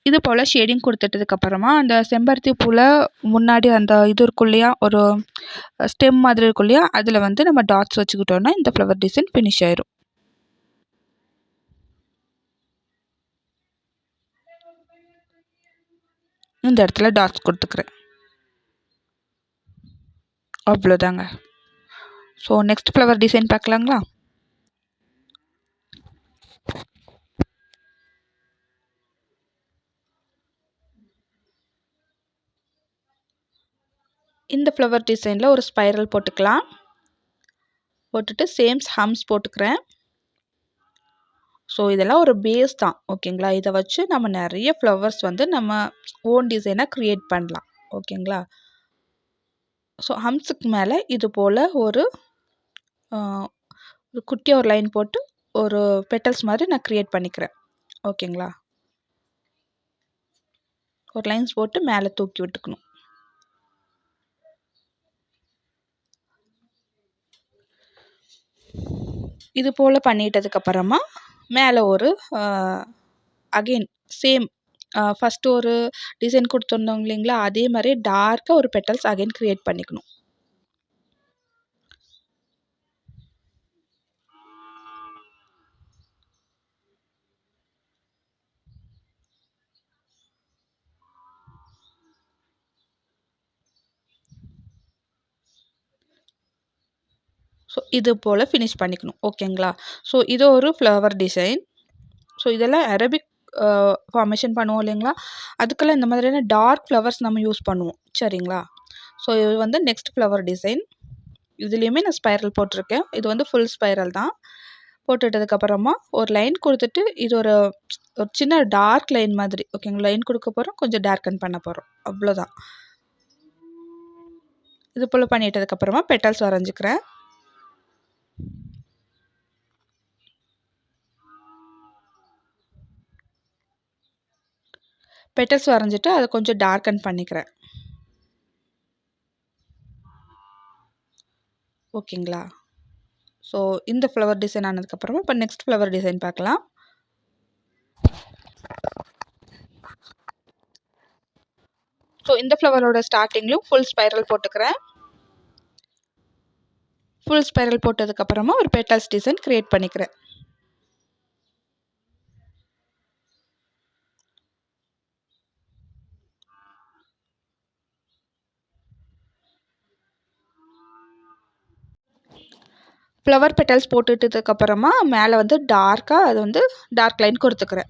இது போல் ஷேடிங் கொடுத்துட்டதுக்கப்புறமா அந்த செம்பருத்தி பூவில் முன்னாடி அந்த இது இருக்கும் இல்லையா, ஒரு ஸ்டெம் மாதிரி இருக்கும் இல்லையா, அதில் வந்து நம்ம டாட்ஸ் வச்சுக்கிட்டோன்னா இந்த ஃப்ளவர் டிசைன் ஃபினிஷ் ஆயிரும். இந்த இடத்துல டாட்ஸ் கொடுத்துக்கிறேன். அவ்வளோதாங்க. ஸோ நெக்ஸ்ட் ஃப்ளவர் டிசைன் பார்க்கலாங்களா? இந்த ஃப்ளவர் டிசைனில் ஒரு ஸ்பைரல் போட்டுக்கலாம். போட்டுட்டு சேம் ஹம்ஸ் போட்டுக்கிறேன். ஸோ இதெல்லாம் ஒரு பேஸ் தான். ஓகேங்களா? இதை வச்சு நம்ம நிறைய ஃப்ளவர்ஸ் வந்து நம்ம ஓன் டிசைனாக க்ரியேட் பண்ணலாம். ஓகேங்களா? ஸோ ஹம்ஸுக்கு மேலே இது போல் ஒரு குட்டியாக ஒரு லைன் போட்டு ஒரு பெட்டல்ஸ் மாதிரி நான் க்ரியேட் பண்ணிக்கிறேன். ஓகேங்களா? ஒரு லைன்ஸ் போட்டு மேலே தூக்கி விட்டுக்கணும். இது போல் பண்ணிட்டதுக்கப்புறமா மேலே ஒரு அகெயின் சேம் ஃபஸ்ட்டு ஒரு டிசைன் கொடுத்துருந்தோம் இல்லைங்களா, அதே மாதிரி டார்க்காக ஒரு பெட்டல்ஸ் அகெயின் க்ரியேட் பண்ணிக்கணும். ஸோ இது போல் ஃபினிஷ் பண்ணிக்கணும். ஓகேங்களா? ஸோ இது ஒரு ஃப்ளவர் டிசைன். ஸோ இதெல்லாம் அரபிக் ஃபார்மேஷன் பண்ணுவோம் இல்லைங்களா, அதுக்கெல்லாம் இந்த மாதிரியான டார்க் ஃப்ளவர்ஸ் நம்ம யூஸ் பண்ணுவோம். சரிங்களா? ஸோ இது வந்து நெக்ஸ்ட் ஃப்ளவர் டிசைன். இதுலேயுமே நான் ஸ்பைரல் போட்டிருக்கேன். இது வந்து ஃபுல் ஸ்பைரல் தான். போட்டுட்டதுக்கப்புறமா ஒரு லைன் கொடுத்துட்டு இது ஒரு சின்ன டார்க் லைன் மாதிரி. ஓகேங்களா? லைன் கொடுக்க போகிறோம், கொஞ்சம் டார்க்கன் பண்ண போகிறோம். அவ்வளோதான். இது போல் பண்ணிட்டதுக்கப்புறமா பெட்டல்ஸ் வரைஞ்சிக்கிறேன். பெட்டல்ஸ் வரைஞ்சிட்டு அதை கொஞ்சம் டார்க்கன் பண்ணிக்கிறேன். ஓகேங்களா? ஸோ இந்த ஃப்ளவர் டிசைன் ஆனதுக்கப்புறமா இப்போ நெக்ஸ்ட் ஃப்ளவர் டிசைன் பார்க்கலாம். ஸோ இந்த ஃப்ளவரோட ஸ்டார்டிங்லையும் ஃபுல் ஸ்பைரல் போட்டுக்கிறேன். ஃபுல் ஸ்பைரல் போட்டதுக்கப்புறமா ஒரு பெட்டல்ஸ் டிசைன் க்ரியேட் பண்ணிக்கிறேன். ஃப்ளவர் பெட்டல்ஸ் போட்டுட்டதுக்கப்புறமா மேலே வந்து டார்க்காக அது வந்து டார்க் லைன் கொடுத்துக்கிறேன்.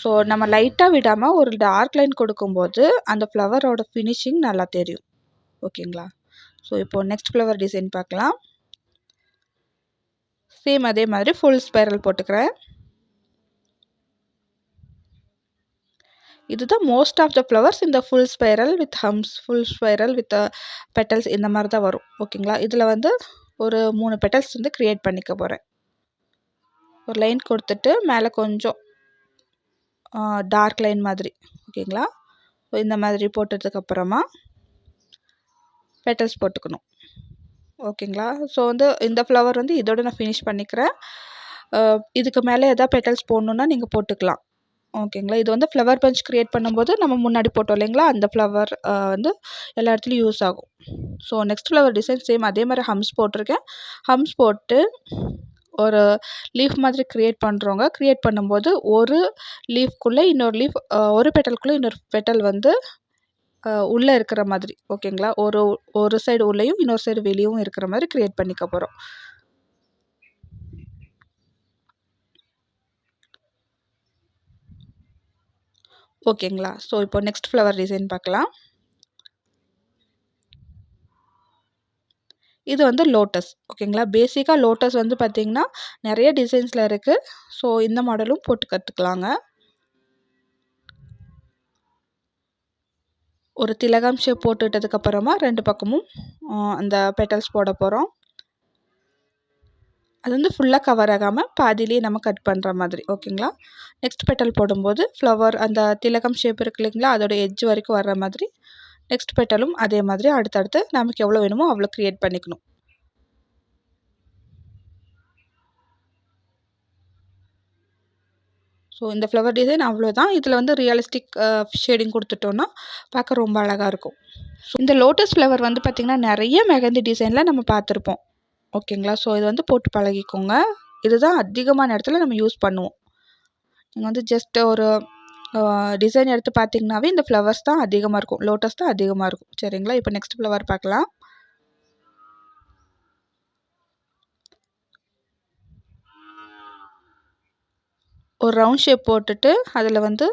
ஸோ நம்ம லைட்டாக விடாமல் ஒரு டார்க் லைன் கொடுக்கும்போது அந்த ஃப்ளவரோட ஃபினிஷிங் நல்லா தெரியும். ஓகேங்களா? ஸோ இப்போது நெக்ஸ்ட் ஃப்ளவர் டிசைன் பார்க்கலாம். சேம் அதே மாதிரி ஃபுல் ஸ்பைரல் போட்டுக்கிறேன். இதுதான் மோஸ்ட் ஆஃப் த ஃப்ளவர்ஸ் இந்த full spiral with hums, full spiral with petals இந்த மாதிரி தான் வரும். ஓகேங்களா? இதில் வந்து ஒரு 3 பெட்டல்ஸ் வந்து க்ரியேட் பண்ணிக்க போகிறேன். ஒரு லைன் கொடுத்துட்டு மேலே கொஞ்சம் டார்க் லைன் மாதிரி. ஓகேங்களா? ஸோ இந்த மாதிரி போட்டதுக்கப்புறமா பெட்டல்ஸ் போட்டுக்கணும். ஓகேங்களா? ஸோ வந்து இந்த ஃப்ளவர் வந்து இதோட நான் ஃபினிஷ் பண்ணிக்கிறேன். இதுக்கு மேலே எதாவது பெட்டல்ஸ் போடணுன்னா நீங்கள் போட்டுக்கலாம். ஓகேங்களா. இது வந்து ஃப்ளவர் பஞ்ச் கிரியேட் பண்ணும்போது நம்ம முன்னாடி போட்டோம் இல்லைங்களா, அந்த ஃப்ளவர் வந்து எல்லா இடத்துலையும் யூஸ் ஆகும். So next flower design same அதே மாதிரி ஹம்ஸ் போட்டிருக்கேன். ஹம்ஸ் போட்டு ஒரு லீஃப் மாதிரி கிரியேட் பண்ணுறோங்க. கிரியேட் பண்ணும்போது ஒரு லீஃப்குள்ளே இன்னொரு லீஃப் ஒரு பெட்டலுக்குள்ளே இன்னொரு பெட்டல் வந்து உள்ளே இருக்கிற மாதிரி ஓகேங்களா. ஒரு ஒரு சைடு உள்ளேயும் இன்னொரு சைடு வெளியவும் இருக்கிற மாதிரி கிரியேட் பண்ணிக்க போகிறோம். ஓகேங்களா. ஸோ இப்போ நெக்ஸ்ட் ஃப்ளவர் டிசைன் பார்க்கலாம். இது வந்து லோட்டஸ் ஓகேங்களா. பேசிக்காக லோட்டஸ் வந்து பார்த்திங்கன்னா நிறைய டிசைன்ஸில் இருக்குது. ஸோ இந்த மாடலும் போட்டு கற்றுக்கலாங்க. ஒரு திலகம் ஷேப் போட்டுட்டதுக்கப்புறமா 2 பக்கமும் அந்த பெட்டல்ஸ் போட போகிறோம். அது வந்து ஃபுல்லாக கவர் ஆகாமல் பாதியிலேயே நம்ம கட் பண்ணுற மாதிரி ஓகேங்களா. நெக்ஸ்ட் பெட்டல் போடும்போது ஃப்ளவர் அந்த திலகம் ஷேப் இருக்கு இல்லைங்களா, அதோட எட்ஜ் வரைக்கும் வர்ற மாதிரி நெக்ஸ்ட் பெட்டலும் அதே மாதிரி அடுத்தடுத்து நமக்கு எவ்வளோ வேணுமோ அவ்வளோ க்ரியேட் பண்ணிக்கணும். ஸோ இந்த ஃப்ளவர் டிசைன் அவ்வளோதான். இதில் வந்து ரியலிஸ்டிக் ஷேடிங் கொடுத்துட்டோன்னா பார்க்க ரொம்ப அழகாக இருக்கும். ஸோ இந்த லோட்டஸ் ஃப்ளவர் வந்து பார்த்திங்கன்னா நிறைய மெஹந்தி டிசைனில் நம்ம பார்த்துருப்போம் ஓகேங்களா. ஸோ இது வந்து போட்டு பழகிக்கோங்க. இதுதான் அதிகமான இடத்துல நம்ம யூஸ் பண்ணுவோம். நீங்கள் வந்து ஜஸ்ட் ஒரு டிசைன் எடுத்து பார்த்தீங்கன்னாவே இந்த ஃப்ளவர்ஸ் தான் அதிகமாக இருக்கும், லோட்டஸ் தான் அதிகமாக இருக்கும். சரிங்களா. இப்போ நெக்ஸ்ட் ஃப்ளவர் பார்க்கலாம். ஒரு ரவுண்ட் ஷேப் போட்டுட்டு அதில் வந்து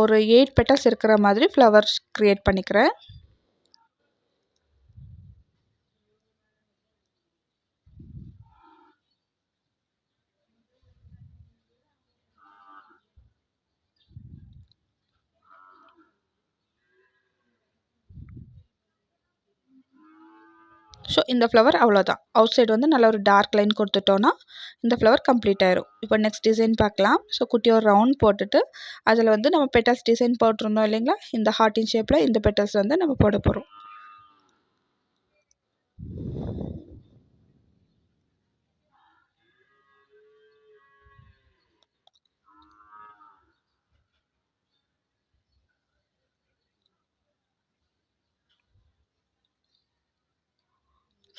ஒரு 8 பெட்டல்ஸ் இருக்கிற மாதிரி ஃப்ளவர்ஸ் க்ரியேட் பண்ணிக்கிறேன். ஸோ இந்த ஃப்ளவர் அவ்வளோதான். அவுட் சைடு வந்து நல்ல ஒரு டார்க் லைன் கொடுத்துட்டோன்னா இந்த ஃப்ளவர் கம்ப்ளீட் ஆயிரும். இப்போ நெக்ஸ்ட் டிசைன் பார்க்கலாம். ஸோ குட்டி ஒரு ரவுண்ட் போட்டுட்டு அதில் வந்து நம்ம பெட்டல்ஸ் டிசைன் போட்டிருந்தோம் இல்லைங்களா, இந்த ஹார்ட்டின் ஷேப்பில் இந்த பெட்டல்ஸ் வந்து நம்ம போட போகிறோம்.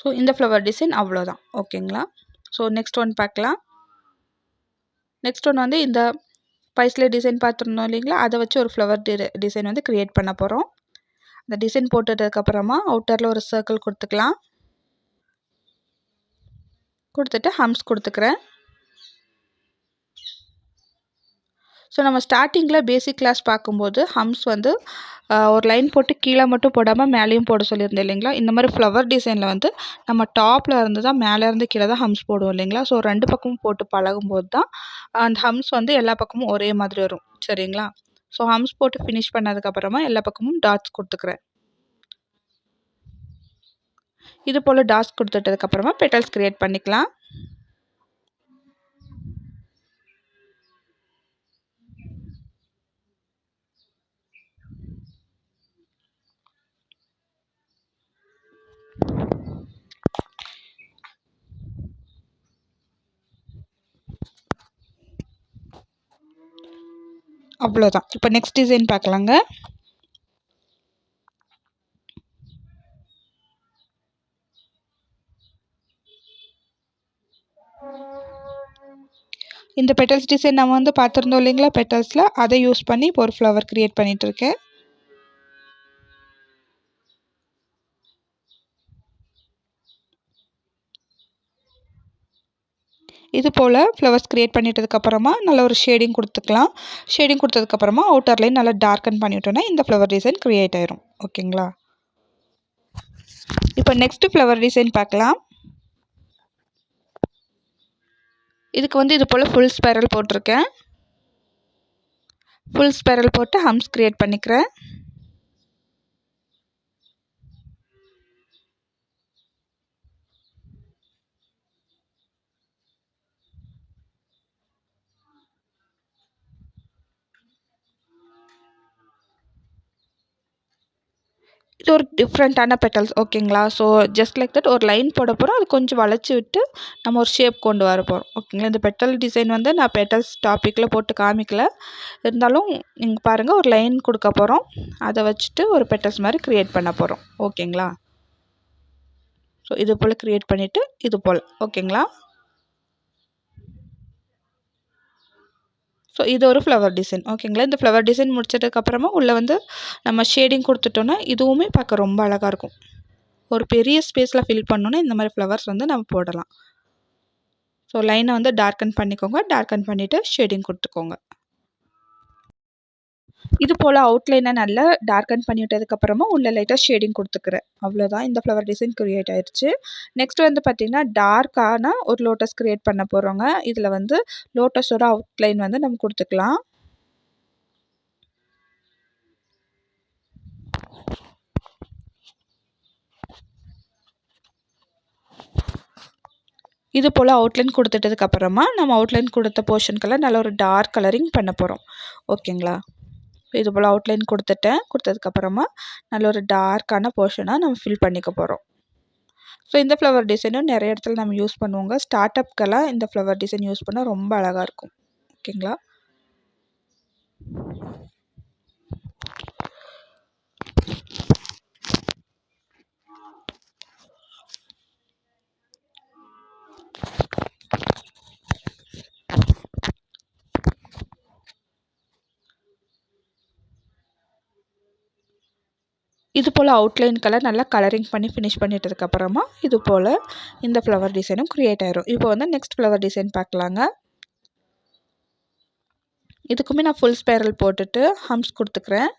ஸோ இந்த ஃப்ளவர் டிசைன் அவ்வளோதான் ஓகேங்களா. ஸோ நெக்ஸ்ட் ஒன் பார்க்கலாம். நெக்ஸ்ட் ஒன் வந்து இந்த பைஸ்லே டிசைன் பார்த்துருந்தோம் இல்லைங்களா, அதை வச்சு ஒரு ஃப்ளவர் டிசைன் வந்து க்ரியேட் பண்ண போகிறோம். அந்த டிசைன் போட்டதுக்கப்புறமா அவுட்டரில் ஒரு சர்க்கிள் கொடுத்துக்கலாம். கொடுத்துட்டு ஹம்ஸ் கொடுத்துக்கிறேன். ஸோ நம்ம ஸ்டார்டிங்கில் பேசிக் கிளாஸ் பார்க்கும்போது ஹம்ஸ் வந்து ஒரு லைன் போட்டு கீழே மட்டும் போடாமல் மேலேயும் போட சொல்லியிருந்தேன் இல்லைங்களா. இந்த மாதிரி ஃப்ளவர் டிசைனில் வந்து நம்ம டாப்பில் இருந்து தான் மேலே இருந்து கீழே தான் ஹம்ஸ் போடுவோம் இல்லைங்களா. ஸோ 2 பக்கமும் போட்டு பழகும்போது தான் அந்த ஹம்ஸ் வந்து எல்லா பக்கமும் ஒரே மாதிரி வரும். சரிங்களா. ஸோ ஹம்ஸ் போட்டு ஃபினிஷ் பண்ணதுக்கப்புறமா எல்லா பக்கமும் டாட்ஸ் கொடுத்துக்கிறேன். இது போல் டாட்ஸ் கொடுத்துட்டதுக்கப்புறமா பெட்டல்ஸ் க்ரியேட் பண்ணிக்கலாம். அவ்வளோதான். இப்போ நெக்ஸ்ட் டிசைன் பார்க்கலாங்க. இந்த பெட்டல்ஸ் டிசைன் நம்ம வந்து பார்த்துருந்தோம் இல்லைங்களா பெட்டல்ஸில், அதை யூஸ் பண்ணி இப்போ ஒரு ஃப்ளவர் க்ரியேட் பண்ணிகிட்ருக்கேன். இது போல் ஃப்ளவர்ஸ் க்ரியேட் பண்ணிட்டதுக்கப்புறமா நல்ல ஒரு ஷேடிங் கொடுத்துக்கலாம். ஷேடிங் கொடுத்ததுக்கப்புறமா அவுட்டர் லைன் நல்லா டார்க்கன் பண்ணிவிட்டோன்னா இந்த ஃப்ளவர் டிசைன் க்ரியேட் ஆயிரும் ஓகேங்களா. இப்போ நெக்ஸ்ட்டு ஃப்ளவர் டிசைன் பார்க்கலாம். இதுக்கு வந்து இது போல் ஃபுல் ஸ்பைரல் போட்டிருக்கேன். ஃபுல் ஸ்பைரல் போட்டு ஹம்ஸ் க்ரியேட் பண்ணிக்கிறேன். இது ஒரு டிஃப்ரெண்ட்டான பெட்டல்ஸ் ஓகேங்களா. ஸோ ஜஸ்ட் லைக் தட் ஒரு லைன் போட போகிறோம். அது கொஞ்சம் வளைச்சி விட்டு நம்ம ஒரு ஷேப் கொண்டு வர போகிறோம் ஓகேங்களா. இந்த பெட்டல் டிசைன் வந்து நான் பெட்டல்ஸ் டாப்பிக்கில் போட்டு காமிக்கல. இருந்தாலும் நீங்கள் பாருங்கள், ஒரு லைன் கொடுக்க போகிறோம். அதை வச்சுட்டு ஒரு பெட்டல்ஸ் மாதிரி க்ரியேட் பண்ண போகிறோம் ஓகேங்களா. ஸோ இது போல் க்ரியேட் பண்ணிவிட்டு இது போல் ஓகேங்களா. ஸோ இது ஒரு ஃப்ளவர் டிசைன் ஓகேங்களா. இந்த ஃப்ளவர் டிசைன் முடிச்சதுக்கப்புறமா உள்ளே வந்து நம்ம ஷேடிங் கொடுத்துட்டோன்னா இதுவுமே பார்க்க ரொம்ப அழகாக இருக்கும். ஒரு பெரிய ஸ்பேஸில் ஃபில் பண்ணோன்னா இந்த மாதிரி ஃப்ளவர்ஸ் வந்து நம்ம போடலாம். ஸோ லைனை வந்து டார்க்கன் பண்ணிக்கோங்க. டார்க்கன் பண்ணிவிட்டு ஷேடிங் கொடுத்துக்கோங்க. இது போல் அவுட்லைனை நல்லா டார்க்கன் பண்ணி விட்டதுக்கப்புறமா உள்ள லைட்டாக ஷேடிங் கொடுத்துக்கிறேன். அவ்வளோதான், இந்த ஃப்ளவர் டிசைன் க்ரியேட் ஆயிடுச்சு. நெக்ஸ்ட் வந்து பார்த்திங்கன்னா டார்க்கான ஒரு லோட்டஸ் க்ரியேட் பண்ண போகிறோங்க. இதில் வந்து லோட்டஸோட அவுட்லைன் வந்து நம்ம கொடுத்துக்கலாம். இது போல் அவுட்லைன் கொடுத்துட்டதுக்கப்புறமா நம்ம அவுட்லைன் கொடுத்த போர்ஷனுக்கெல்லாம் நல்ல ஒரு டார்க் கலரிங் பண்ண போகிறோம் ஓகேங்களா. இது போல் அவுட்லைன் கொடுத்ததுக்கப்புறமா நல்ல ஒரு டார்க்கான போர்ஷனாக நம்ம ஃபில் பண்ணிக்க போகிறோம். ஸோ இந்த ஃப்ளவர் டிசைனும் நிறைய இடத்துல நம்ம யூஸ் பண்ணுவோங்க. ஸ்டார்ட் அப்க்கெல்லாம் இந்த ஃப்ளவர் டிசைன் யூஸ் பண்ணால் ரொம்ப அழகாக இருக்கும் ஓகேங்களா. இது போல் அவுட்லைனுக்கெல்லாம் நல்லா கலரிங் பண்ணி ஃபினிஷ் பண்ணிட்டதுக்கப்புறமா இது போல் இந்த ஃப்ளவர் டிசைனும் க்ரியேட் ஆயிரும். இப்போ வந்து நெக்ஸ்ட் ஃப்ளவர் டிசைன் பார்க்கலாங்க. இதுக்குமே நான் ஃபுல் ஸ்பைரல் போட்டுட்டு ஹம்ஸ் கொடுத்துக்கிறேன்.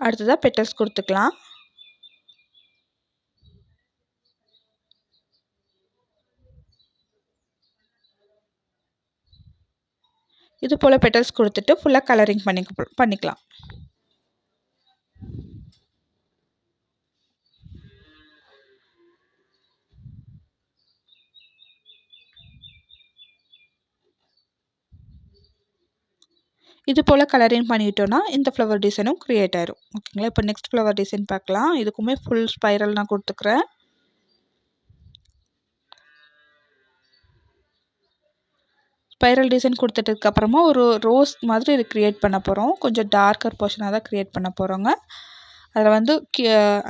அடுத்ததாக பெட்டல்ஸ் கொடுத்துக்கலாம். இது போல் பெட்டல்ஸ் கொடுத்துட்டு ஃபுல்லாக கலரிங் பண்ணிக்கலாம். இது போல் கலரிங் பண்ணிட்டோன்னா இந்த ஃப்ளவர் டிசைனும் க்ரியேட் ஆயிரும் ஓகேங்களா. இப்போ நெக்ஸ்ட் ஃப்ளவர் டிசைன் பார்க்கலாம். இதுக்குமே ஃபுல் ஸ்பைரல் நான் கொடுத்துக்கிறேன். ஸ்பைரல் டிசைன் கொடுத்துட்டதுக்கப்புறமா ஒரு ரோஸ் மாதிரி இது க்ரியேட் பண்ண போகிறோம். கொஞ்சம் டார்க்கர் போர்ஷனாக தான் க்ரியேட் பண்ண போகிறோங்க. அதில் வந்து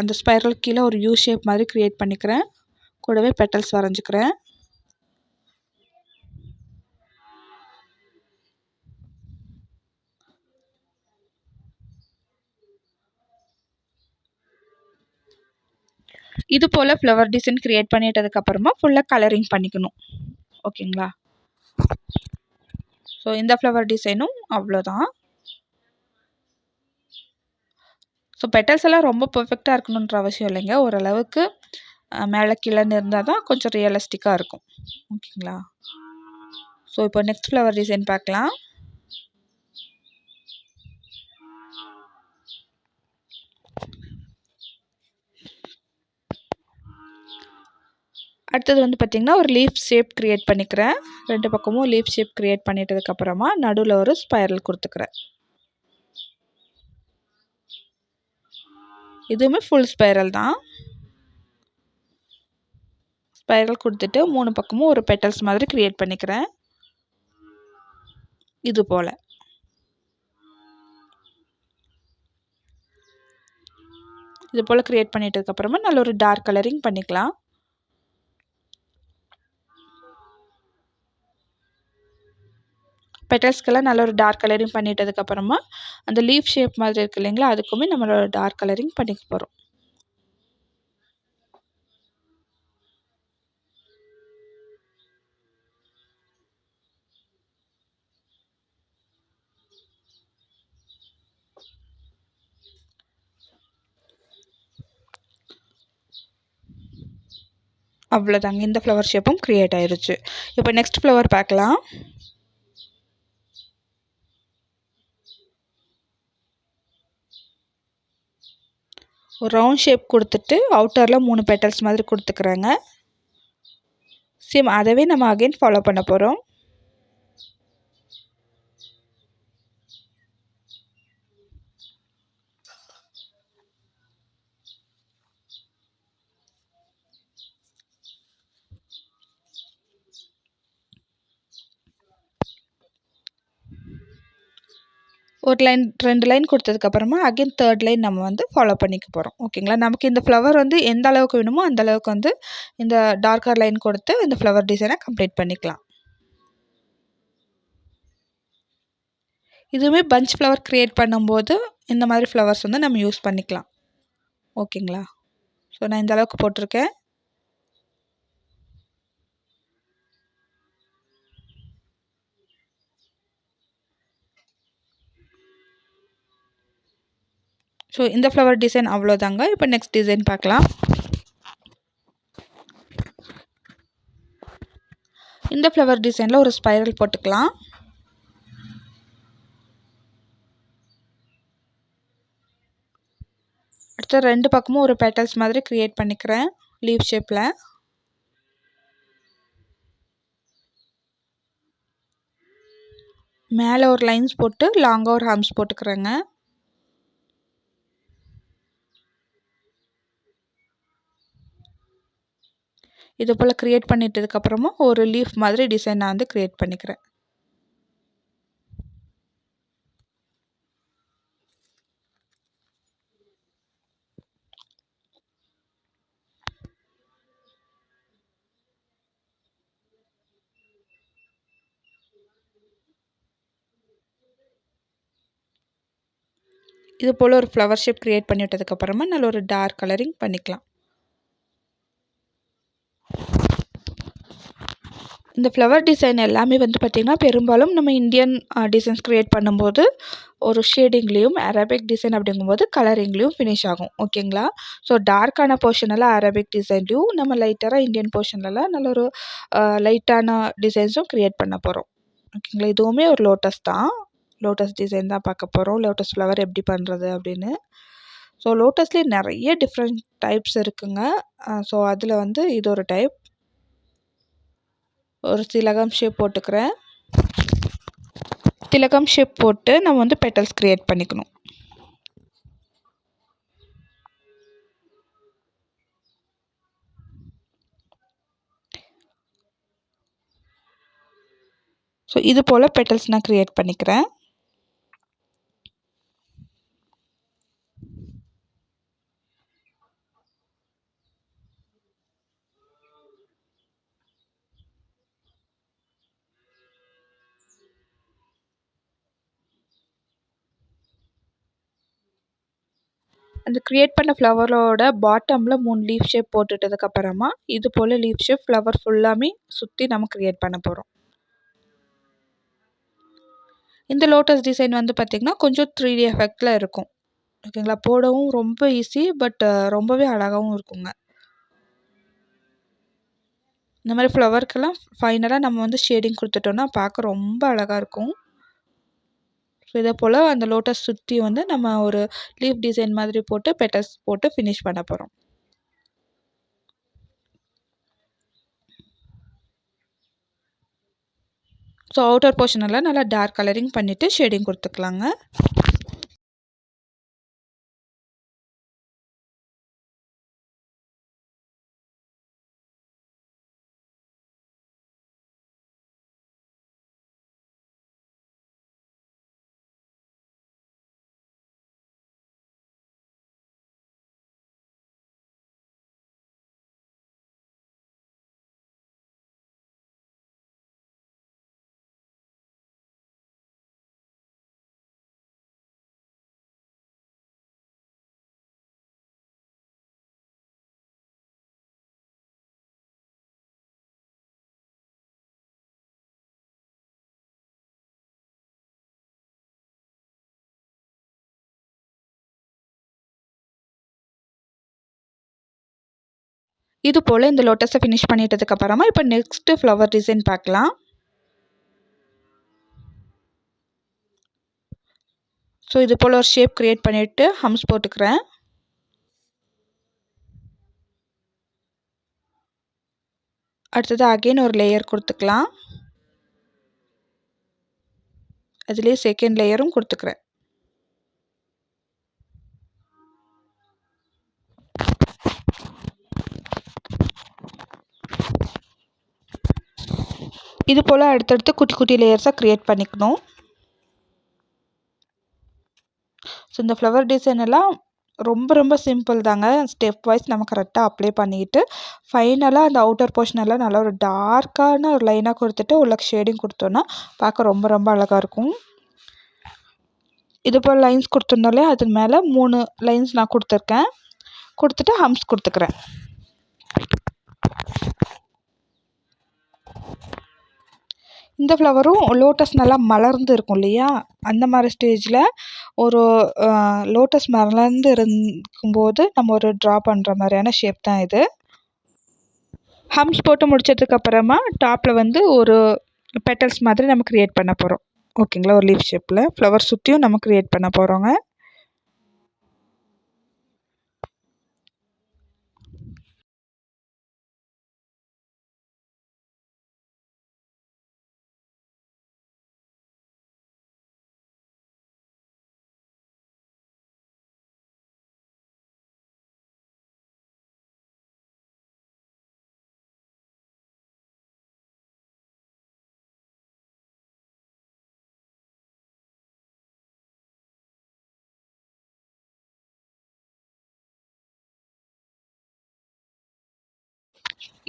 அந்த ஸ்பைரல் கீழே ஒரு யூ ஷேப் மாதிரி க்ரியேட் பண்ணிக்கிறேன். கூடவே பெட்டல்ஸ் வரைஞ்சிக்கிறேன். இது போல் ஃப்ளவர் டிசைன் க்ரியேட் பண்ணிட்டதுக்கப்புறமா ஃபுல்லாக கலரிங் பண்ணிக்கணும் ஓகேங்களா. ஸோ இந்த ஃப்ளவர் டிசைனும் அவ்வளோதான். ஸோ பெட்டல்ஸ் எல்லாம் ரொம்ப பர்ஃபெக்டாக இருக்கணுன்ற அவசியம் இல்லைங்க. ஓரளவுக்கு மேலே கீழேன்னு இருந்தால் தான் கொஞ்சம் ரியலிஸ்டிக்காக இருக்கும் ஓகேங்களா. ஸோ இப்போ நெக்ஸ்ட் ஃப்ளவர் டிசைன் பார்க்கலாம். அடுத்தது வந்து பார்த்திங்கன்னா ஒரு லீஃப் ஷேப் க்ரியேட் பண்ணிக்கிறேன். 2 பக்கமும் லீஃப் ஷேப் க்ரியேட் பண்ணிட்டதுக்கப்புறமா நடுவில் ஒரு ஸ்பைரல் கொடுத்துக்கிறேன். இதுவுமே ஃபுல் ஸ்பைரல் தான். ஸ்பைரல் கொடுத்துட்டு 3 பக்கமும் ஒரு பெட்டல்ஸ் மாதிரி க்ரியேட் பண்ணிக்கிறேன். இது போல் க்ரியேட் பண்ணிட்டதுக்கப்புறமா நல்ல ஒரு டார்க் கலரிங் பண்ணிக்கலாம். பெட்டல்ஸ்க்கெல்லாம் நல்ல ஒரு டார்க் கலரிங் பண்ணிட்டதுக்கப்புறமா அந்த லீஃப் ஷேப் மாதிரி இருக்குது இல்லைங்களா, அதுக்குமே நம்மளோட டார்க் கலரிங் பண்ணிக்க போகிறோம். அவ்வளோதாங்க, இந்த ஃப்ளவர் ஷேப்பும் க்ரியேட் ஆயிடுச்சு. இப்போ நெக்ஸ்ட் ஃப்ளவர் பார்க்கலாம். ஒரு ரவுண்ட் ஷேப் கொடுத்துட்டு அவுட்டரில் 3 பெட்டல்ஸ் மாதிரி கொடுத்துக்கிறேங்க. சேம் அதவே நம்ம அகைன் ஃபாலோ பண்ண போகிறோம். ஒரு லைன் 2 லைன் கொடுத்ததுக்கப்புறமா அகைன் 3rd லைன் நம்ம வந்து ஃபாலோ பண்ணிக்க போகிறோம். ஓகேங்களா? நமக்கு இந்த ஃப்ளவர் வந்து எந்த அளவுக்கு வேணுமோ அந்த அளவுக்கு வந்து இந்த டார்க்கர் லைன் கொடுத்து இந்த ஃப்ளவர் டிசைனை கம்ப்ளீட் பண்ணிக்கலாம். இதுவுமே பஞ்ச் ஃப்ளவர் க்ரியேட் பண்ணும்போது இந்த மாதிரி ஃப்ளவர்ஸ் வந்து நம்ம யூஸ் பண்ணிக்கலாம். ஓகேங்களா? ஸோ நான் இந்த அளவுக்கு போட்டிருக்கேன். ஸோ இந்த ஃப்ளவர் டிசைன் அவ்வளோதாங்க. இப்போ நெக்ஸ்ட் டிசைன் பார்க்கலாம். இந்த ஃப்ளவர் டிசைனில் ஒரு ஸ்பைரல் போட்டுக்கலாம். அடுத்து 2 பக்கமும் ஒரு பெட்டல்ஸ் மாதிரி க்ரியேட் பண்ணிக்கிறேன் லீஃப் ஷேப்பில். மேலே ஒரு லைன்ஸ் போட்டு லாங்காக ஒரு ஹம்ஸ் போட்டுக்கிறேங்க. இது போல் க்ரியேட் பண்ணிட்டதுக்கப்புறமா ஒரு லீஃப் மாதிரி டிசைன் நான் வந்து க்ரியேட் பண்ணிக்கிறேன். இது போல் ஒரு ஃப்ளவர் ஷேப் க்ரியேட் பண்ணி விட்டதுக்கப்புறமா நல்ல ஒரு டார்க் கலரிங் பண்ணிக்கலாம். இந்த ஃப்ளவர் டிசைன் எல்லாமே வந்து பார்த்திங்கன்னா பெரும்பாலும் நம்ம இந்தியன் டிசைன்ஸ் க்ரியேட் பண்ணும்போது ஒரு ஷேடிங்லேயும் அரபிக் டிசைன் அப்படிங்கும்போது கலரிங்லேயும் ஃபினிஷ் ஆகும். ஓகேங்களா? ஸோ டார்க்கான போர்ஷனெல்லாம் அரபிக் டிசைன்லேயும் நம்ம லைட்டராக இந்தியன் போர்ஷன்லலாம் நல்ல ஒரு லைட்டான டிசைன்ஸும் க்ரியேட் பண்ண போகிறோம். ஓகேங்களா? இதுவுமே ஒரு லோட்டஸ் தான். லோட்டஸ் டிசைன் தான் பார்க்க போகிறோம். லோட்டஸ் ஃப்ளவர் எப்படி பண்ணுறது அப்படின்னு. ஸோ லோட்டஸ்லேயே நிறைய டிஃப்ரெண்ட் டைப்ஸ் இருக்குங்க. ஸோ அதில் வந்து இது ஒரு டைப். ஒரு திலகம் ஷேப் போட்டுக்கிறேன். திலகம் ஷேப் போட்டு நம்ம வந்து பெட்டல்ஸ் க்ரியேட் பண்ணிக்கணும். ஸோ இது போல் பெட்டல்ஸ் நான் க்ரியேட் பண்ணிக்கிறேன். அந்த க்ரியேட் பண்ண ஃப்ளவரோட பாட்டமில் 3 லீஃப் ஷேப் போட்டுட்டதுக்கப்புறமா இது போல் லீஃப் ஷேப் ஃப்ளவர் ஃபுல்லாமே சுற்றி நம்ம க்ரியேட் பண்ண போகிறோம். இந்த லோட்டஸ் டிசைன் வந்து பார்த்திங்கன்னா கொஞ்சம் 3D எஃபெக்டில் இருக்கும். ஓகேங்களா? போடவும் ரொம்ப ஈஸி, பட் ரொம்பவே அழகாகவும் இருக்குங்க. இந்த மாதிரி ஃப்ளவர்க்கெல்லாம் ஃபைனலாக நம்ம வந்து ஷேடிங் கொடுத்துட்டோன்னா பார்க்க ரொம்ப அழகாக இருக்கும். ஸோ இதே போல் அந்த லோட்டஸ் சுற்றி வந்து நம்ம ஒரு லீஃப் டிசைன் மாதிரி போட்டு பெட்டல்ஸ் போட்டு ஃபினிஷ் பண்ண போகிறோம். ஸோ அவுட்டர் போர்ஷன் எல்லாம் நல்லா டார்க் கலரிங் பண்ணிவிட்டு ஷேடிங் கொடுத்துக்கலாங்க. இது போல் இந்த லோட்டஸை ஃபினிஷ் பண்ணிட்டதுக்கப்புறமா இப்போ நெக்ஸ்ட்டு ஃப்ளவர் டிசைன் பார்க்கலாம். ஸோ இது போல் ஒரு ஷேப் க்ரியேட் பண்ணிவிட்டு ஹம்ஸ் போட்டுக்கிறேன். அடுத்தது அகெயின் ஒரு லேயர் கொடுத்துக்கலாம். அதுலேயே செகண்ட் லேயரும் கொடுத்துக்கிறேன். இது போல் அடுத்தடுத்து குட்டி குட்டி லேயர்ஸாக க்ரியேட் பண்ணிக்கணும். ஸோ இந்த ஃப்ளவர் டிசைன் எல்லாம் ரொம்ப ரொம்ப சிம்பிள் தாங்க. ஸ்டெப் வைஸ் நம்ம கரெக்டாக அப்ளை பண்ணிக்கிட்டு ஃபைனலாக அந்த அவுட்டர் போர்ஷன் எல்லாம் நல்லா ஒரு டார்க்கான ஒரு லைனாக கொடுத்துட்டு உள்ள ஷேடிங் கொடுத்தோன்னா பார்க்க ரொம்ப ரொம்ப அழகாக இருக்கும். இது போல் லைன்ஸ் கொடுத்துருந்தோம்லே அது மேலே 3 லைன்ஸ் நான் கொடுத்துருக்கேன். கொடுத்துட்டு ஹம்ஸ் கொடுத்துக்கிறேன். இந்த ஃப்ளவரும் லோட்டஸ் நல்லா மலர்ந்து இருக்கும் இல்லையா, அந்த மாதிரி ஸ்டேஜில் ஒரு லோட்டஸ் மலர்ந்து இருக்கும்போது நம்ம ஒரு ட்ரா பண்ணுற மாதிரியான ஷேப் தான் இது. ஹம்ஸ் போட்டு முடிச்சதுக்கப்புறமா டாப்பில் வந்து ஒரு பெட்டல்ஸ் மாதிரி நம்ம க்ரியேட் பண்ண போகிறோம். ஓகேங்களா, ஒரு லீஃப் ஷேப்பில் ஃப்ளவர் சுற்றியும் நம்ம க்ரியேட் பண்ண போகிறோங்க.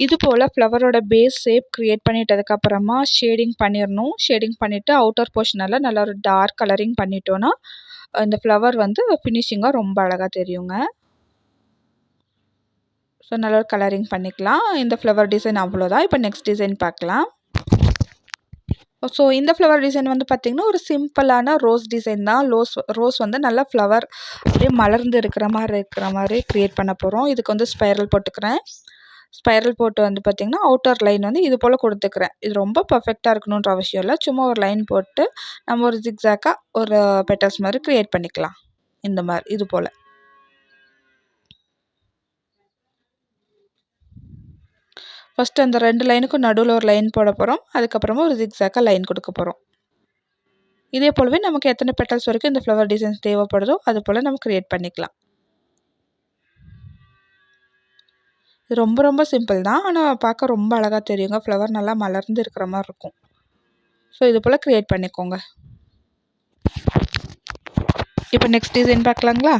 இது போல் ஃப்ளவரோட பேஸ் ஷேப் க்ரியேட் பண்ணிட்டதுக்கப்புறமா ஷேடிங் பண்ணிடணும். ஷேடிங் பண்ணிவிட்டு அவுட்டர் போர்ஷனெல்லாம் நல்லா ஒரு டார்க் கலரிங் பண்ணிட்டோன்னா இந்த ஃப்ளவர் வந்து ஃபினிஷிங்காக ரொம்ப அழகாக தெரியுங்க. ஸோ நல்லா ஒரு கலரிங் பண்ணிக்கலாம். இந்த ஃப்ளவர் டிசைன் அவ்வளோதான். இப்போ நெக்ஸ்ட் டிசைன் பார்க்கலாம். ஸோ இந்த ஃப்ளவர் டிசைன் வந்து பார்த்திங்கன்னா ஒரு சிம்பிளான ரோஸ் டிசைன் தான். ரோஸ் வந்து நல்லா ஃப்ளவர் அப்படியே மலர்ந்து இருக்கிற மாதிரி க்ரியேட் பண்ண போகிறோம். இதுக்கு வந்து ஸ்பைரல் போட்டுக்கிறேன். ஸ்பைரல் போட்டு வந்து பார்த்திங்கன்னா அவுட்டர் லைன் வந்து இது போல் கொடுத்துக்கிறேன். இது ரொம்ப பர்ஃபெக்டாக இருக்கணுன்ற அவசியம் இல்லை. சும்மா ஒரு லைன் போட்டு நம்ம ஒரு ஜிக்ஸாக்காக ஒரு பெட்டல்ஸ் மாதிரி க்ரியேட் பண்ணிக்கலாம். இந்த மாதிரி இது போல். ஃபஸ்ட்டு அந்த 2 லைனுக்கும் நடுவில் ஒரு லைன் போட போகிறோம். அதுக்கப்புறமா ஒரு ஜிக்ஸாக்காக லைன் கொடுக்க போகிறோம். இதே போலவே நமக்கு எத்தனை பெட்டல்ஸ் வரைக்கும் இந்த ஃப்ளவர் டிசைன்ஸ் தேவைப்படுதோ அது போல் நம்ம க்ரியேட் பண்ணிக்கலாம். இது ரொம்ப ரொம்ப சிம்பிள் தான். ஆனால் பார்க்க ரொம்ப அழகாக தெரியுங்க. ஃப்ளவர் நல்லா மலர்ந்து இருக்கிற மாதிரி இருக்கும். ஸோ இது போல் க்ரியேட் பண்ணிக்கோங்க. இப்போ நெக்ஸ்ட் டிசைன் பார்க்கலாங்களா?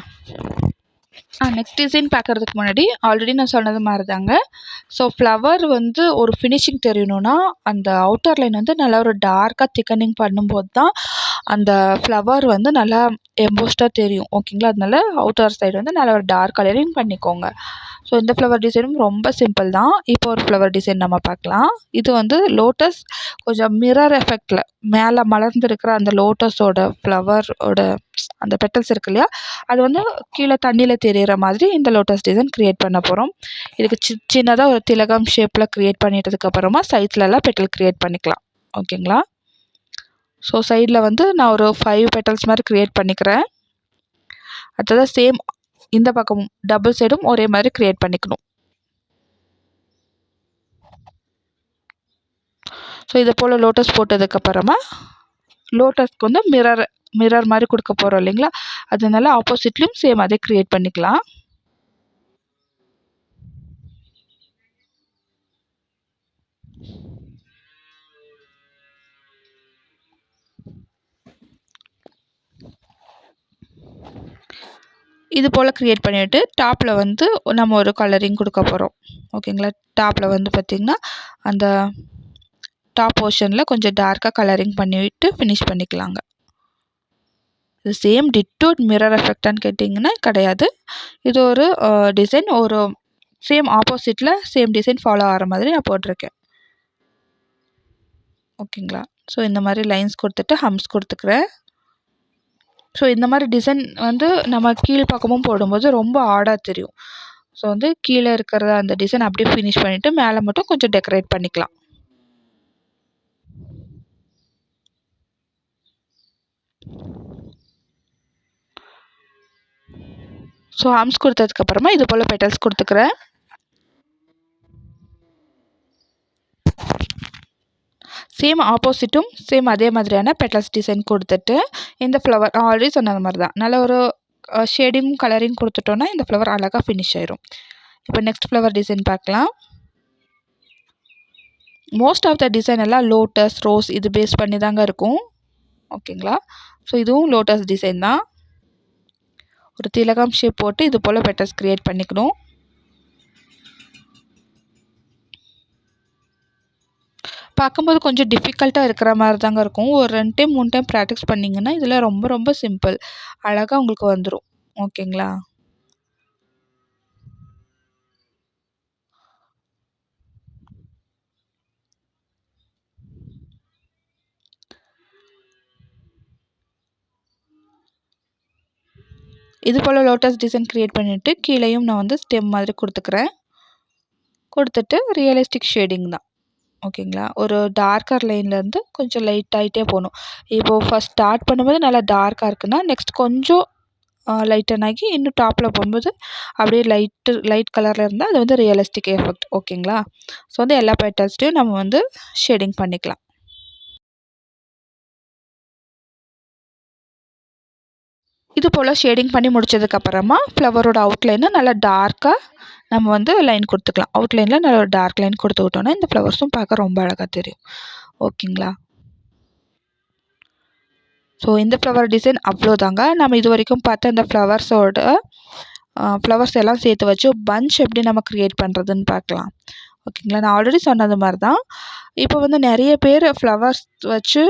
நெக்ஸ்ட் டிசைன் பார்க்குறதுக்கு முன்னாடி ஆல்ரெடி நான் சொன்னது மாதிரி தாங்க. ஸோ ஃப்ளவர் வந்து ஒரு ஃபினிஷிங் தெரியணுன்னா அந்த அவுட்டர் லைன் வந்து நல்லா ஒரு டார்க்காக திக்கனிங் பண்ணும்போது தான் அந்த ஃப்ளவர் வந்து நல்லா எம்போஸ்டாக தெரியும். ஓகேங்களா, அதனால அவுட்டர் சைடு வந்து நல்லா ஒரு டார்க் கலரிங் பண்ணிக்கோங்க. ஸோ இந்த ஃப்ளவர் டிசைனும் ரொம்ப சிம்பிள் தான். இப்போ ஒரு ஃப்ளவர் டிசைன் நம்ம பார்க்கலாம். இது வந்து லோட்டஸ் கொஞ்சம் மிரர் எஃபெக்டில் மேலே மலர்ந்துருக்கிற அந்த லோட்டஸோட ஃப்ளவரோட அந்த பெட்டல்ஸ் இருக்கு இல்லையா, அது வந்து கீழே தண்ணியில் தெரிகிற மாதிரி இந்த லோட்டஸ் டிசைன் க்ரியேட் பண்ண போகிறோம். இதுக்கு சின்னதாக ஒரு திலகம் ஷேப்பில் க்ரியேட் பண்ணிட்டதுக்கப்புறமா சைட்ஸ்லலாம் பெட்டல் க்ரியேட் பண்ணிக்கலாம். ஓகேங்களா, ஸோ சைடில் வந்து நான் ஒரு 5 பெட்டல்ஸ் மாதிரி க்ரியேட் பண்ணிக்கிறேன். அடுத்தது சேம் இந்த பக்கமும் டபுள் சைடும் ஒரே மாதிரி க்ரியேட் பண்ணிக்கணும். ஸோ இதை போல் லோட்டஸ் போட்டதுக்கப்புறமா லோட்டஸ்க்கு வந்து மிரர் மாதிரி கொடுக்க போகிறோம் இல்லைங்களா, அதனால ஆப்போசிட்லேயும் சேம் அதே க்ரியேட் பண்ணிக்கலாம். இது போல் க்ரியேட் பண்ணிவிட்டு டாப்பில் வந்து நம்ம ஒரு கலரிங் கொடுக்க போகிறோம். ஓகேங்களா, டாப்பில் வந்து பார்த்திங்கன்னா அந்த டாப் போர்ஷனில் கொஞ்சம் டார்க்காக கலரிங் பண்ணிவிட்டு ஃபினிஷ் பண்ணிக்கலாங்க. இது சேம் டிட்டோ மிரர் எஃபெக்டான்னு கேட்டிங்கன்னா கிடையாது. இது ஒரு டிசைன், ஒரு சேம் ஆப்போசிட்டில் சேம் டிசைன் ஃபாலோ ஆகிற மாதிரி நான் போட்டிருக்கேன். ஓகேங்களா, ஸோ இந்த மாதிரி லைன்ஸ் கொடுத்துட்டு ஹம்ஸ் கொடுத்துக்கிறேன். ஸோ இந்த மாதிரி டிசைன் வந்து நம்ம கீழ் பக்கமும் போடும்போது ரொம்ப ஆடாக தெரியும். ஸோ வந்து கீழே இருக்கிற அந்த டிசைன் அப்படியே ஃபினிஷ் பண்ணிவிட்டு மேலே மட்டும் கொஞ்சம் டெக்கரேட் பண்ணிக்கலாம். ஸோ ஹம்ஸ் கொடுத்ததுக்கப்புறமா இது போல் பெட்டல்ஸ் கொடுத்துக்கிறேன். சேம் ஆப்போசிட்டும் சேம் அதே மாதிரியான பெட்டல்ஸ் டிசைன் கொடுத்துட்டு இந்த ஃப்ளவர் ஆல்ரெடி சொன்னது மாதிரி தான் நல்ல ஒரு ஷேடிங் கலரிங் கொடுத்துட்டோன்னா இந்த ஃப்ளவர் அழகாக ஃபினிஷ் ஆயிரும். இப்போ நெக்ஸ்ட் ஃப்ளவர் டிசைன் பார்க்கலாம். மோஸ்ட் ஆஃப் த டிசைன் எல்லாம் லோட்டஸ், ரோஸ் இது பேஸ் பண்ணி தாங்க இருக்கும். ஓகேங்களா, ஸோ இதுவும் லோட்டஸ் டிசைன் தான். ஒரு திலகம் ஷேப் போட்டு இது போல் பெட்டல்ஸ் க்ரியேட் பண்ணிக்கணும். பார்க்கும்போது கொஞ்சம் டிஃபிகல்ட்டாக இருக்கிற மாதிரி தாங்க இருக்கும். ஒரு 2 டைம் 3 டைம் ப்ராக்டிஸ் பண்ணிங்கன்னா இதில் ரொம்ப ரொம்ப சிம்பிள், அழகாக உங்களுக்கு வந்துடும். ஓகேங்களா? இது போல் லோட்டஸ் டிசைன் க்ரியேட் பண்ணிவிட்டு கீழேயும் நான் வந்து ஸ்டெம் மாதிரி கொடுத்துக்கிறேன். கொடுத்துட்டு ரியலிஸ்டிக் ஷேடிங் தான். ஓகேங்களா? ஒரு டார்க்கர் லைன்லேருந்து கொஞ்சம் லைட் ஆகிட்டே போகணும். இப்போது ஃபஸ்ட் ஸ்டார்ட் பண்ணும்போது நல்லா டார்க்காக இருக்குன்னா நெக்ஸ்ட் கொஞ்சம் லைட்டன் ஆகி இன்னும் டாப்பில் போகும்போது அப்படியே லைட் கலரில் இருந்தால் அது வந்து ரியலிஸ்டிக் எஃபெக்ட். ஓகேங்களா? ஸோ வந்து எல்லா பெட்டல்ஸ்லையும் நம்ம வந்து ஷேடிங் பண்ணிக்கலாம். இது போல் ஷேடிங் பண்ணி முடிச்சதுக்கப்புறமா ஃப்ளவரோட அவுட்லைனை நல்லா டார்க்காக நம்ம வந்து லைன் கொடுத்துக்கலாம். அவுட்லைனில் நல்ல ஒரு டார்க் லைன் கொடுத்துக்கிட்டோன்னா இந்த ஃப்ளவர்ஸும் பார்க்க ரொம்ப அழகாக தெரியும். ஓகேங்களா? ஸோ இந்த ஃப்ளவர் டிசைன் அவ்வளோதாங்க. நம்ம இது வரைக்கும் பார்த்த இந்த ஃப்ளவர்ஸ் எல்லாம் சேர்த்து வச்சு பஞ்ச் எப்படி நம்ம க்ரியேட் பண்ணுறதுன்னு பார்க்கலாம். ஓகேங்களா? நான் ஆல்ரெடி சொன்னது மாதிரி தான். இப்போ வந்து நிறைய பேர் ஃப்ளவர்ஸ் வச்சு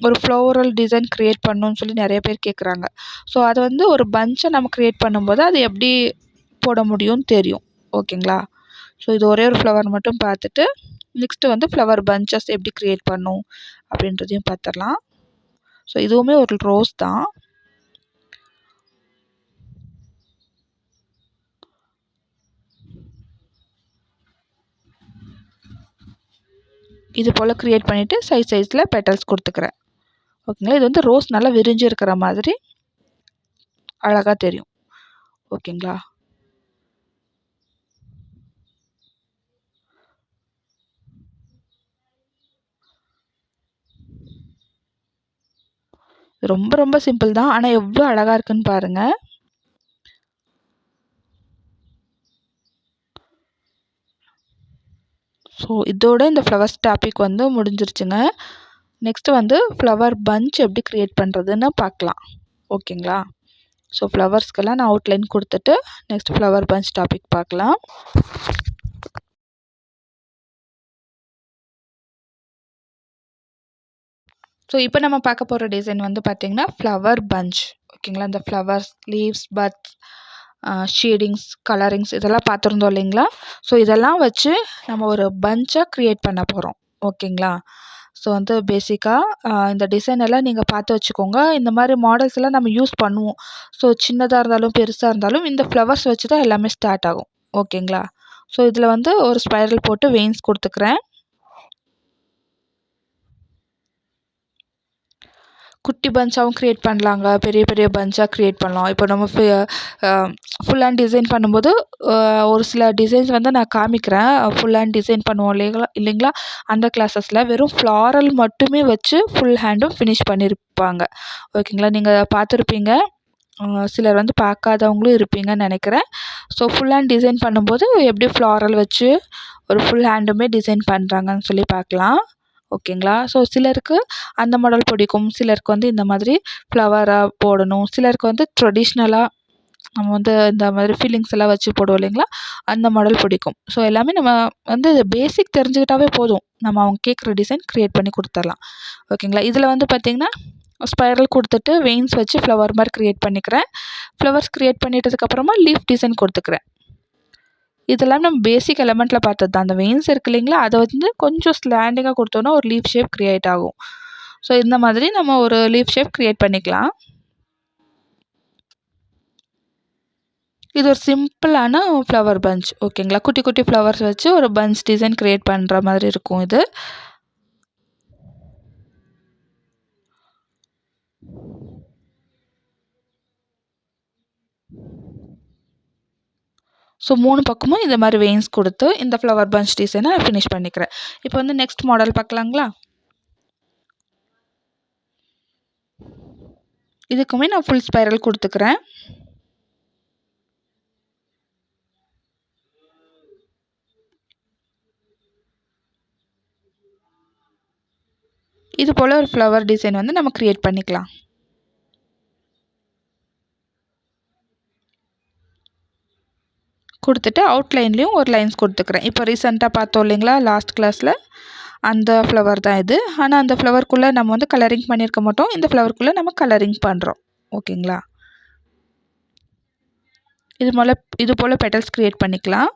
ஒரு ஃப்ளோரல் டிசைன் க்ரியேட் பண்ணணும்னு சொல்லி நிறைய பேர் கேட்குறாங்க. ஸோ அது வந்து ஒரு பஞ்சை நம்ம க்ரியேட் பண்ணும்போது அது எப்படி போட முடியும்னு தெரியும். ஓகேங்களா? ஸோ இது ஒரே ஒரு ஃப்ளவர் மட்டும் பார்த்துட்டு நெக்ஸ்ட்டு வந்து ஃப்ளவர் பஞ்சஸ் எப்படி க்ரியேட் பண்ணணும் அப்படின்றதையும் பார்த்துடலாம். ஸோ இதுவுமே ஒரு ரோஸ் தான். இது போல் க்ரியேட் பண்ணிவிட்டு சைஸில் பெட்டல்ஸ் கொடுத்துக்கிறேன். ஓகேங்களா? இது வந்து ரோஸ் நல்லா விரிஞ்சு இருக்கிற மாதிரி அழகாக தெரியும். ஓகேங்களா? ரொம்ப ரொம்ப சிம்பிள் தான். ஆனால் எவ்வளோ அழகாக இருக்குன்னு பாருங்கள். ஸோ இதோட இந்த ஃப்ளவர்ஸ் டாபிக் வந்து முடிஞ்சிருச்சுங்க. நெக்ஸ்ட்டு வந்து ஃப்ளவர் பஞ்ச் எப்படி க்ரியேட் பண்ணுறதுன்னு பார்க்கலாம். ஓகேங்களா? ஸோ ஃப்ளவர்ஸ்க்கெல்லாம் நான் அவுட்லைன் கொடுத்துட்டு நெக்ஸ்ட் ஃப்ளவர் பஞ்ச் டாபிக் பார்க்கலாம். ஸோ இப்போ நம்ம பார்க்க போகிற டிசைன் வந்து பார்த்திங்கன்னா ஃப்ளவர் பஞ்ச். ஓகேங்களா? இந்த flowers, leaves, buds, shadings, colourings இதெல்லாம் பார்த்துருந்தோம் இல்லைங்களா? ஸோ இதெல்லாம் வச்சு நம்ம ஒரு பஞ்சாக க்ரியேட் பண்ண போகிறோம். ஓகேங்களா? ஸோ வந்து பேசிக்காக இந்த டிசைன் எல்லாம் நீங்கள் பார்த்து வச்சுக்கோங்க. இந்த மாதிரி மாடல்ஸ் எல்லாம் நம்ம யூஸ் பண்ணுவோம். ஸோ சின்னதாக இருந்தாலும் பெருசாக இருந்தாலும் இந்த ஃப்ளவர்ஸ் வச்சு தான் எல்லாமே ஸ்டார்ட் ஆகும். ஓகேங்களா? ஸோ இதில் வந்து ஒரு ஸ்பைரல் போட்டு வெயின்ஸ் கொடுத்துக்கிறேன். குட்டி பஞ்சாகவும் க்ரியேட் பண்ணலாங்க. பெரிய பெரிய பஞ்சாக க்ரியேட் பண்ணலாம். இப்போ நம்ம ஃபுல் ஹேண்ட் டிசைன் பண்ணும்போது ஒரு சில டிசைன்ஸ் வந்து நான் காமிக்கிறேன். ஃபுல் ஹேண்ட் டிசைன் பண்ணுவோம் இல்லைங்களா? அந்த கிளாஸஸில் வெறும் ஃப்ளாரல் மட்டுமே வச்சு ஃபுல் ஹேண்டும் ஃபினிஷ் பண்ணியிருப்பாங்க. ஓகேங்களா? நீங்கள் பார்த்துருப்பீங்க. சிலர் வந்து பார்க்காதவங்களும் இருப்பீங்கன்னு நினைக்கிறேன். ஸோ ஃபுல் ஹேண்ட் டிசைன் பண்ணும்போது எப்படி ஃப்ளாரல் வச்சு ஒரு ஃபுல் ஹேண்டுமே டிசைன் பண்ணுறாங்கன்னு சொல்லி பார்க்கலாம். ஓகேங்களா? ஸோ சிலருக்கு அந்த மாடல் பிடிக்கும். சிலருக்கு வந்து இந்த மாதிரி ஃப்ளவராக போடணும். சிலருக்கு வந்து ட்ரெடிஷ்னலாக நம்ம வந்து இந்த மாதிரி ஃபீலிங்ஸ் எல்லாம் வச்சு போடுவோம் இல்லைங்களா? அந்த மாடல் பிடிக்கும். ஸோ எல்லாமே நம்ம வந்து பேசிக் தெரிஞ்சுக்கிட்டாவே போதும். நம்ம அவங்க கேட்குற டிசைன் க்ரியேட் பண்ணி கொடுத்துர்லாம். ஓகேங்களா? இதில் வந்து பார்த்திங்கன்னா ஸ்பைரல் கொடுத்துட்டு வெயின்ஸ் வச்சு ஃப்ளவர் மாதிரி க்ரியேட் பண்ணிக்கிறேன். ஃப்ளவர்ஸ் க்ரியேட் பண்ணிட்டதுக்கப்புறமா லீஃப் டிசைன் கொடுத்துக்கிறேன். இதெல்லாம் நம்ம பேசிக் எலமெண்ட்டில் பார்த்தது தான். அந்த வெயின்ஸ் இருக்கு இல்லைங்களா? அதை வந்து கொஞ்சம் ஸ்லாண்டிங்காக கொடுத்தோன்னா ஒரு லீஃப் ஷேப் க்ரியேட் ஆகும். ஸோ இந்த மாதிரி நம்ம ஒரு லீஃப் ஷேப் க்ரியேட் பண்ணிக்கலாம். இது ஒரு சிம்பிளான ஃப்ளவர் பஞ்ச். ஓகேங்களா? குட்டி குட்டி ஃப்ளவர்ஸ் வச்சு ஒரு பஞ்ச் டிசைன் க்ரியேட் பண்ணுற மாதிரி இருக்கும் இது. ஸோ 3 பக்கமும் இந்த மாதிரி வெயின்ஸ் கொடுத்து இந்த ஃப்ளவர் பஞ்ச் டிசைனை ஃபினிஷ் பண்ணிக்கிறேன். இப்போ வந்து நெக்ஸ்ட் மாடல் பார்க்கலாங்களா? இதுக்குமே நான் ஃபுல் ஸ்பைரல் கொடுத்துக்கிறேன். இது போல் ஒரு ஃப்ளவர் டிசைன் வந்து நம்ம க்ரியேட் பண்ணிக்கலாம். கொடுத்துட்டு அவுட்லைன்லேயும் ஒரு லைன்ஸ் கொடுத்துக்கிறேன். இப்போ ரீசெண்டாக பார்த்தோம் இல்லைங்களா லாஸ்ட் கிளாஸில், அந்த ஃப்ளவர் தான் இது. ஆனால் அந்த ஃப்ளவருக்குள்ளே நம்ம வந்து கலரிங் பண்ணியிருக்க மாட்டோம். இந்த ஃப்ளவருக்குள்ளே நம்ம கலரிங் பண்ணுறோம். ஓகேங்களா? இது போல் பெட்டல்ஸ் க்ரியேட் பண்ணிக்கலாம்.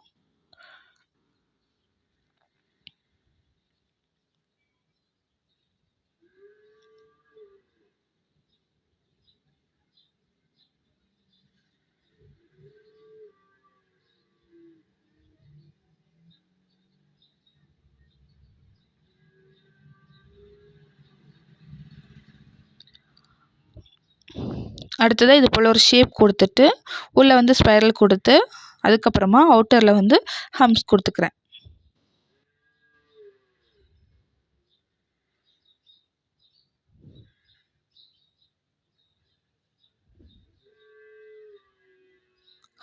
அடுத்ததாக இது போல் ஒரு ஷேப் கொடுத்துட்டு உள்ளே வந்து ஸ்பைரல் கொடுத்து அதுக்கப்புறமா அவுட்டரில் வந்து ஹம்ஸ் கொடுத்துக்கிறேன்.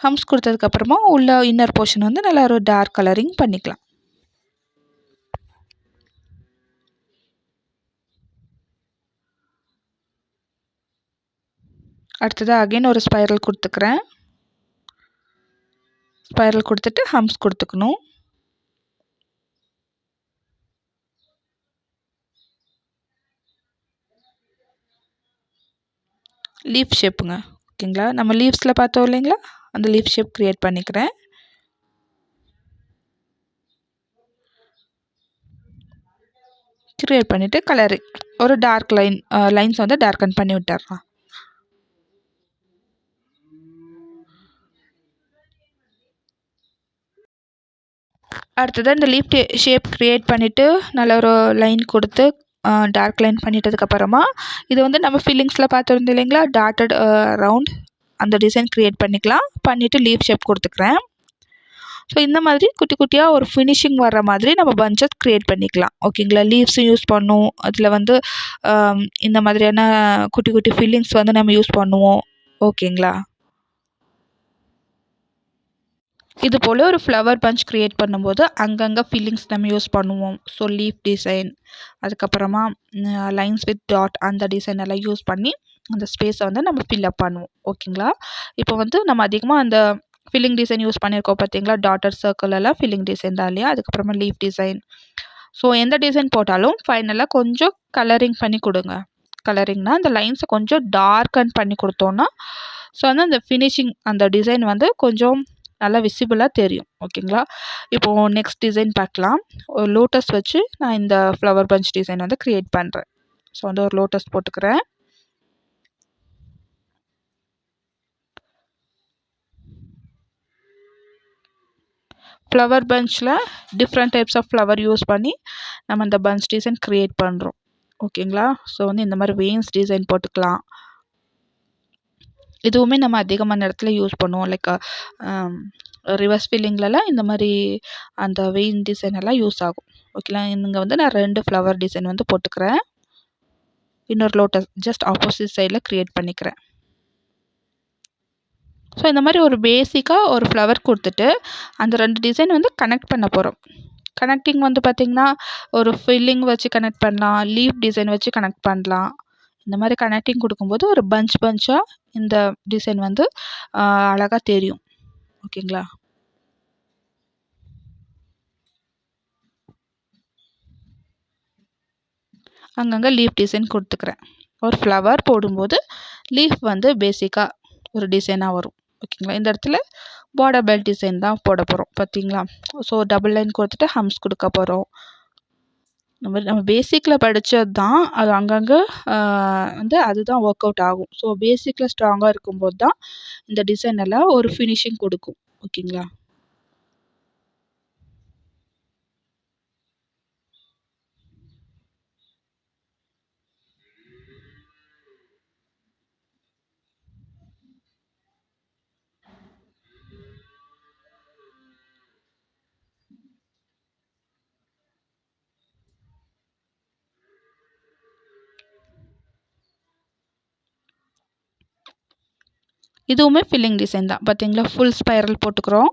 ஹம்ஸ் கொடுத்ததுக்கப்புறமா உள்ள இன்னர் போர்ஷன் வந்து நல்லா ஒரு டார்க் கலரிங் பண்ணிக்கலாம். அடுத்ததாக அகைன் ஒரு ஸ்பைரல் கொடுத்துக்கிறேன். ஸ்பைரல் கொடுத்துட்டு ஹம்ஸ் கொடுத்துக்கணும். லீஃப் ஷேப்புங்க. ஓகேங்களா? நம்ம லீவ்ஸில் பார்த்தோம் இல்லைங்களா, அந்த லீஃப் ஷேப் க்ரியேட் பண்ணிக்கிறேன். க்ரியேட் பண்ணிவிட்டு கலரிங் ஒரு டார்க் லைன்ஸ் வந்து டார்க்கன் பண்ணி விட்டுறலாம். அடுத்ததாக இந்த லீஃப் ஷேப் க்ரியேட் பண்ணிவிட்டு நல்ல ஒரு லைன் கொடுத்து டார்க் லைன் பண்ணிட்டதுக்கப்புறமா இது வந்து நம்ம ஃபில்லிங்ஸில் பார்த்துருந்தோம் இல்லைங்களா, டாட்டட் ரவுண்ட் அந்த டிசைன் க்ரியேட் பண்ணிக்கலாம். பண்ணிவிட்டு லீஃப் ஷேப் கொடுத்துக்கிறேன். ஸோ இந்த மாதிரி குட்டி குட்டியாக ஒரு ஃபினிஷிங் வர்ற மாதிரி நம்ம பஞ்சஸ் க்ரியேட் பண்ணிக்கலாம். ஓகேங்களா? லீவ்ஸும் யூஸ் பண்ணுவோம். அதில் வந்து இந்த மாதிரியான குட்டி குட்டி ஃபில்லிங்ஸ் வந்து நம்ம யூஸ் பண்ணுவோம். ஓகேங்களா? இது போல் ஒரு ஃப்ளவர் பஞ்ச் க்ரியேட் பண்ணும்போது அங்கங்கே ஃபில்லிங்ஸ் நம்ம யூஸ் பண்ணுவோம். ஸோ லீஃப் டிசைன், அதுக்கப்புறமா லைன்ஸ் வித் டாட் அந்த டிசைன் எல்லாம் யூஸ் பண்ணி அந்த ஸ்பேஸை வந்து நம்ம ஃபில்அப் பண்ணுவோம். ஓகேங்களா? இப்போ வந்து நம்ம அதிகமாக அந்த ஃபில்லிங் டிசைன் யூஸ் பண்ணியிருக்கோம் பார்த்தீங்களா, டாட்டர் சர்க்கிள் எல்லாம் ஃபில்லிங் டிசைன் தான் இல்லையா? அதுக்கப்புறமா லீஃப் டிசைன். ஸோ எந்த டிசைன் போட்டாலும் ஃபைனலாக கொஞ்சம் கலரிங் பண்ணி கொடுங்க. கலரிங்னா அந்த லைன்ஸை கொஞ்சம் டார்க்கன் பண்ணி கொடுத்தோன்னா ஸோ வந்து அந்த ஃபினிஷிங் அந்த டிசைன் வந்து கொஞ்சம் நல்லா விசிபிளாக தெரியும். ஓகேங்களா? இப்போது நெக்ஸ்ட் டிசைன் பார்க்கலாம். ஒரு லோட்டஸ் வச்சு நான் இந்த ஃப்ளவர் பஞ்ச் டிசைன் வந்து க்ரியேட் பண்ணுறேன். ஸோ வந்து ஒரு லோட்டஸ் போட்டுக்கிறேன். ஃப்ளவர் பஞ்சில் different types of flower use பண்ணி நம்ம இந்த பஞ்ச் டிசைன் க்ரியேட் பண்ணுறோம். ஓகேங்களா? ஸோ வந்து இந்த மாதிரி வெயின்ஸ் டிசைன் போட்டுக்கலாம். இதுவுமே நம்ம அதிகமான இடத்துல யூஸ் பண்ணுவோம். லைக் ரிவர்ஸ் ஃபில்லிங்லலாம் இந்த மாதிரி அந்த வெயின் டிசைன் எல்லாம் யூஸ் ஆகும். ஓகேங்களா? இங்கே வந்து நான் 2 ஃப்ளவர் டிசைன் வந்து போட்டுக்கிறேன். இன்னொரு லோட்டஸ் ஜஸ்ட் ஆப்போசிட் சைடில் க்ரியேட் பண்ணிக்கிறேன். ஸோ இந்த மாதிரி ஒரு பேசிக்காக ஒரு ஃப்ளவர் கொடுத்துட்டு அந்த 2 டிசைன் வந்து கனெக்ட் பண்ண போகிறோம். கனெக்டிங் வந்து பார்த்திங்கன்னா ஒரு ஃபில்லிங் வச்சு கனெக்ட் பண்ணலாம், லீஃப் டிசைன் வச்சு கனெக்ட் பண்ணலாம். இந்த மாதிரி கனெக்டிங் கொடுக்கும்போது ஒரு பஞ்சாக இந்த டிசைன் வந்து அழகாக தெரியும். ஓகேங்களா? அங்கங்கே லீஃப் டிசைன் கொடுத்துக்கிறேன். ஒரு ஃப்ளவர் போடும்போது லீஃப் வந்து பேசிக்காக ஒரு டிசைனாக வரும். ஓகேங்களா? இந்த இடத்துல பார்டர் பெல்ட் டிசைன் தான் போட போகிறோம் பார்த்தீங்களா? ஸோ டபுள் லைன் கொடுத்துட்டு ஹம்ஸ் கொடுக்க போகிறோம். நம்ம பேசிக்கில் படித்தது தான் அது அங்கங்கே வந்து அதுதான் ஒர்க் அவுட் ஆகும். ஸோ பேசிக்கில் ஸ்ட்ராங்காக இருக்கும்போது தான் இந்த டிசைன் எல்லாம் ஒரு ஃபினிஷிங் கொடுக்கும். ஓகேங்களா? இதுவுமே ஃபில்லிங் டிசைன் தான் பார்த்தீங்களா? ஃபுல் ஸ்பைரல் போட்டுக்கிறோம்.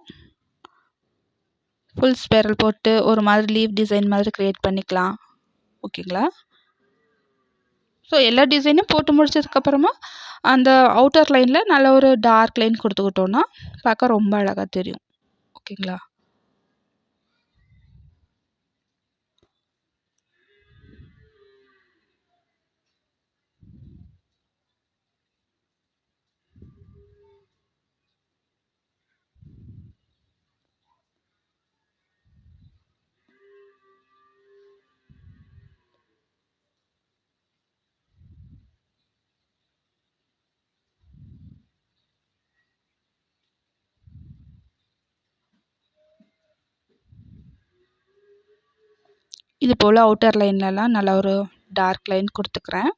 ஃபுல் ஸ்பைரல் போட்டு ஒரு மாதிரி லீஃப் டிசைன் மாதிரி க்ரியேட் பண்ணிக்கலாம். ஓகேங்களா? ஸோ எல்லா டிசைனும் போட்டு முடிச்சதுக்கப்புறமா அந்த அவுட்டர் லைனில் நல்ல ஒரு டார்க் லைன் கொடுத்துக்கிட்டோன்னா பார்க்க ரொம்ப அழகாக தெரியும். ஓகேங்களா? இது போல் அவுட்டர் லைன்லலாம் நல்லா ஒரு டார்க் லைன் கொடுத்துக்கிறேன்.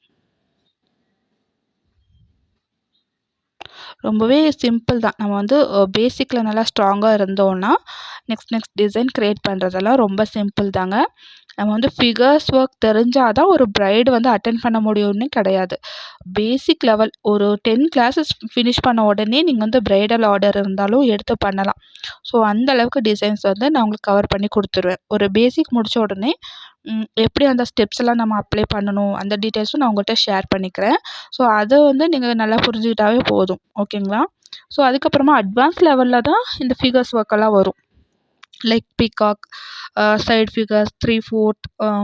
ரொம்பவே சிம்பிள் தான். நம்ம வந்து பேசிக்கில் நல்லா ஸ்ட்ராங்காக இருந்தோன்னா நெக்ஸ்ட் டிசைன் க்ரியேட் பண்ணுறதெல்லாம் ரொம்ப சிம்பிள் தாங்க. நம்ம வந்து ஃபிகர்ஸ் ஒர்க் தெரிஞ்சால் தான் ஒரு பிரைடு வந்து அட்டென்ட் பண்ண முடியும்னு கிடையாது. பேசிக் லெவல் ஒரு 10 கிளாஸஸ் ஃபினிஷ் பண்ண உடனே நீங்கள் வந்து பிரைடல் ஆர்டர் இருந்தாலும் எடுத்து பண்ணலாம். ஸோ அந்த அளவுக்கு டிசைன்ஸ் வந்து நான் உங்களுக்கு கவர் பண்ணி கொடுத்துருவேன். ஒரு பேசிக் முடித்த உடனே எப்படி அந்த ஸ்டெப்ஸ் எல்லாம் நம்ம அப்ளை பண்ணணும் அந்த டீட்டெயில்ஸும் நான் உங்கள்கிட்ட ஷேர் பண்ணிக்கிறேன். ஸோ அதை வந்து நீங்கள் நல்லா புரிஞ்சுக்கிட்டாவே போதும். ஓகேங்களா? ஸோ அதுக்கப்புறமா அட்வான்ஸ் லெவலில் தான் இந்த ஃபிகர்ஸ் ஒர்க்கெல்லாம் வரும். Like peacock, side figures, 3/4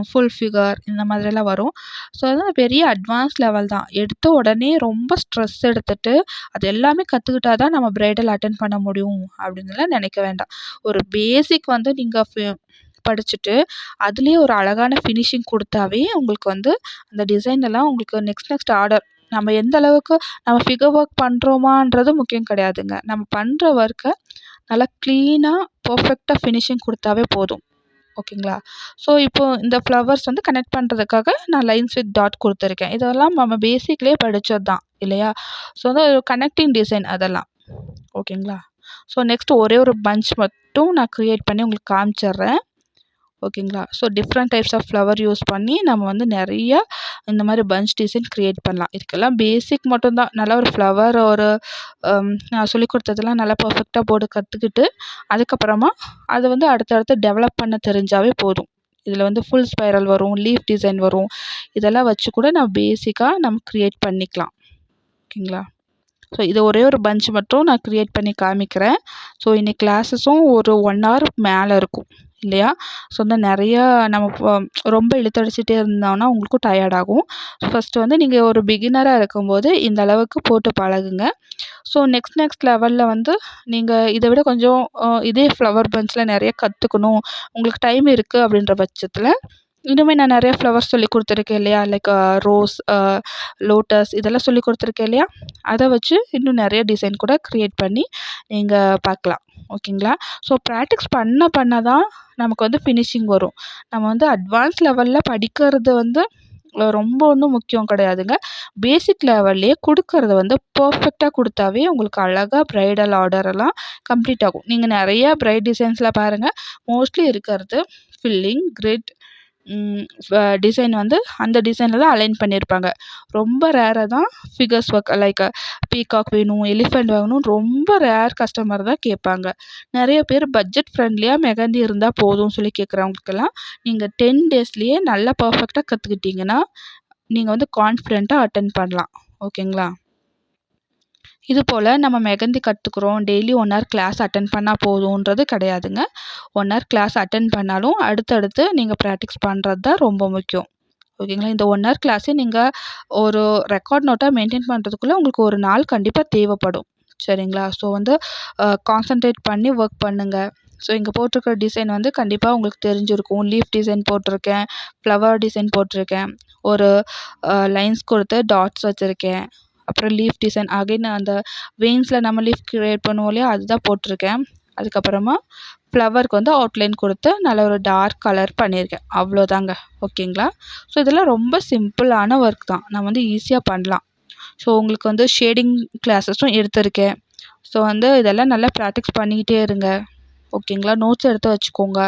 full figure இந்த மாதிரியெல்லாம் வரும். ஸோ அதெல்லாம் பெரிய அட்வான்ஸ் லெவல் தான். எடுத்த உடனே ரொம்ப ஸ்ட்ரெஸ் எடுத்துட்டு அது எல்லாமே கற்றுக்கிட்டா தான் நம்ம பிரைடல் அட்டென்ட் பண்ண முடியும் அப்படின்னுலாம் நினைக்க வேண்டாம். ஒரு பேசிக் வந்து நீங்கள் படிச்சுட்டு அதுலேயே ஒரு அழகான ஃபினிஷிங் கொடுத்தாவே உங்களுக்கு வந்து அந்த டிசைன் எல்லாம் உங்களுக்கு நெக்ஸ்ட் ஆர்டர் நம்ம எந்த அளவுக்கு நம்ம ஃபிகர் ஒர்க் பண்ணுறோமான்றது முக்கியம் கிடையாதுங்க. நம்ம பண்ணுற ஒர்க்கை நல்லா க்ளீனாக பர்ஃபெக்டாக ஃபினிஷிங் கொடுத்தாவே போதும். ஓகேங்களா? ஸோ இப்போது இந்த ஃப்ளவர்ஸ் வந்து கனெக்ட் பண்ணுறதுக்காக நான் லைன்ஸ் வித் டாட் கொடுத்துருக்கேன். இதெல்லாம் நம்ம பேசிக்லேயே படித்தது தான் இல்லையா? ஸோ வந்து ஒரு கனெக்டிங் டிசைன் அதெல்லாம். ஓகேங்களா? ஸோ நெக்ஸ்ட் ஒரே ஒரு பஞ்ச் மட்டும் நான் க்ரியேட் பண்ணி உங்களுக்கு காமிச்சிடுறேன். ஓகேங்களா? So different types of flower use பண்ணி நம்ம வந்து நிறையா இந்த மாதிரி பஞ்ச் டிசைன் க்ரியேட் பண்ணலாம். இதுக்கெல்லாம் பேசிக் மட்டும்தான். நல்லா ஒரு ஃப்ளவர் ஒரு நான் சொல்லிக் கொடுத்ததெல்லாம் நல்லா பர்ஃபெக்டாக போட்டு கற்றுக்கிட்டு அதுக்கப்புறமா அதை வந்து அடுத்தடுத்து டெவலப் பண்ண தெரிஞ்சாவே போதும். இதில் வந்து ஃபுல் ஸ்பைரல் வரும், லீஃப் டிசைன் வரும். இதெல்லாம் வச்சு கூட நம்ம பேசிக்காக நம்ம க்ரியேட் பண்ணிக்கலாம். ஓகேங்களா? ஸோ இது ஒரே ஒரு பஞ்ச் மட்டும் நான் க்ரியேட் பண்ணி காமிக்கிறேன். ஸோ இன்றைக்கி கிளாஸஸும் ஒரு 1 ஹவர் மேலே இருக்கும் இல்லையா? ஸோ வந்து நிறையா நம்ம ரொம்ப இழுத்தடிச்சிட்டே இருந்தோம்னா உங்களுக்கும் டயர்ட் ஆகும். ஃபஸ்ட்டு வந்து நீங்கள் ஒரு பிகினராக இருக்கும்போது இந்த அளவுக்கு போட்டு பழகுங்க. ஸோ நெக்ஸ்ட் லெவலில் வந்து நீங்கள் இதை விட கொஞ்சம் இதே ஃப்ளவர் பஞ்சில் நிறைய கற்றுக்கணும், உங்களுக்கு டைம் இருக்குது அப்படின்ற பட்சத்தில் இன்னுமே நான் நிறைய ஃப்ளவர்ஸ் சொல்லிக் கொடுத்துருக்கேன் இல்லையா? லைக் ரோஸ், லோட்டஸ் இதெல்லாம் சொல்லிக் கொடுத்துருக்கேன் இல்லையா? அதை வச்சு இன்னும் நிறைய டிசைன் கூட க்ரியேட் பண்ணி நீங்கள் பார்க்கலாம். ஓகேங்களா? ஸோ ப்ராக்டிஸ் பண்ண தான் நமக்கு வந்து ஃபினிஷிங் வரும். நம்ம வந்து அட்வான்ஸ் லெவலில் படிக்கிறது வந்து ரொம்ப ஒன்றும் முக்கியம் கிடையாதுங்க. பேசிக் லெவல்லையே கொடுக்கறது வந்து பர்ஃபெக்டாக கொடுத்தாவே உங்களுக்கு அழகாக பிரைடல் ஆர்டரெல்லாம் கம்ப்ளீட் ஆகும். நீங்கள் நிறையா பிரைட் டிசைன்ஸில் பாருங்கள், மோஸ்ட்லி இருக்கிறது ஃபில்லிங், கிரிட் டிசைன் வந்து அந்த டிசைனில் தான் அலைன் பண்ணியிருப்பாங்க. ரொம்ப ரேராக தான் ஃபிகர்ஸ் ஒர்க் லைக் பீகாக் வேணும், எலிஃபெண்ட் வேணும் ரொம்ப ரேர் கஸ்டமர் தான் கேட்பாங்க. நிறைய பேர் பட்ஜெட் ஃப்ரெண்ட்லியாக மெஹந்தி இருந்தால் போதும்னு சொல்லி கேட்குறவங்களுக்கெல்லாம் நீங்கள் 10 டேஸ்லேயே நல்லா பர்ஃபெக்டாக கற்றுக்கிட்டிங்கன்னா நீங்கள் வந்து கான்ஃபிடெண்ட்டாக அட்டென்ட் பண்ணலாம். ஓகேங்களா? இது போல் நம்ம மெஹந்தி கற்றுக்குறோம், டெய்லி 1 ஹவர் கிளாஸ் அட்டென்ட் பண்ணால் போதுன்றது கிடையாதுங்க. 1 ஹவர் கிளாஸ் அட்டென்ட் பண்ணாலும் அடுத்தடுத்து நீங்கள் ப்ராக்டிஸ் பண்ணுறது தான் ரொம்ப முக்கியம். ஓகேங்களா? இந்த 1 ஹவர் கிளாஸே நீங்கள் ஒரு ரெக்கார்ட் நோட்டாக மெயின்டைன் பண்ணுறதுக்குள்ள உங்களுக்கு ஒரு நாள் கண்டிப்பாக தேவைப்படும். சரிங்களா? ஸோ வந்து கான்சன்ட்ரேட் பண்ணி ஒர்க் பண்ணுங்கள். ஸோ இங்கே போட்டிருக்கிற டிசைன் வந்து கண்டிப்பாக உங்களுக்கு தெரிஞ்சிருக்கும். லீஃப் டிசைன் போட்டிருக்கேன், ஃப்ளவர் டிசைன் போட்டிருக்கேன், ஒரு லைன்ஸ் கொடுத்து டாட்ஸ் வச்சுருக்கேன், அப்புறம் லீஃப் டிசைன் அகைன் அந்த வெயின்ஸில் நம்ம லீஃப் க்ரியேட் பண்ணுவோம் இல்லையா? அதுதான் போட்டிருக்கேன். அதுக்கப்புறமா ஃப்ளவருக்கு வந்து அவுட்லைன் கொடுத்து நல்ல ஒரு டார்க் கலர் பண்ணியிருக்கேன். அவ்வளோதாங்க. ஓகேங்களா? ஸோ இதெல்லாம் ரொம்ப சிம்பிளான ஒர்க் தான். நம்ம வந்து ஈஸியாக பண்ணலாம். ஸோ உங்களுக்கு வந்து ஷேடிங் கிளாஸஸும் எடுத்திருக்கேன். ஸோ வந்து இதெல்லாம் நல்லா ப்ராக்டிஸ் பண்ணிக்கிட்டே இருங்க. ஓகேங்களா? நோட்ஸ் எடுத்து வச்சுக்கோங்க.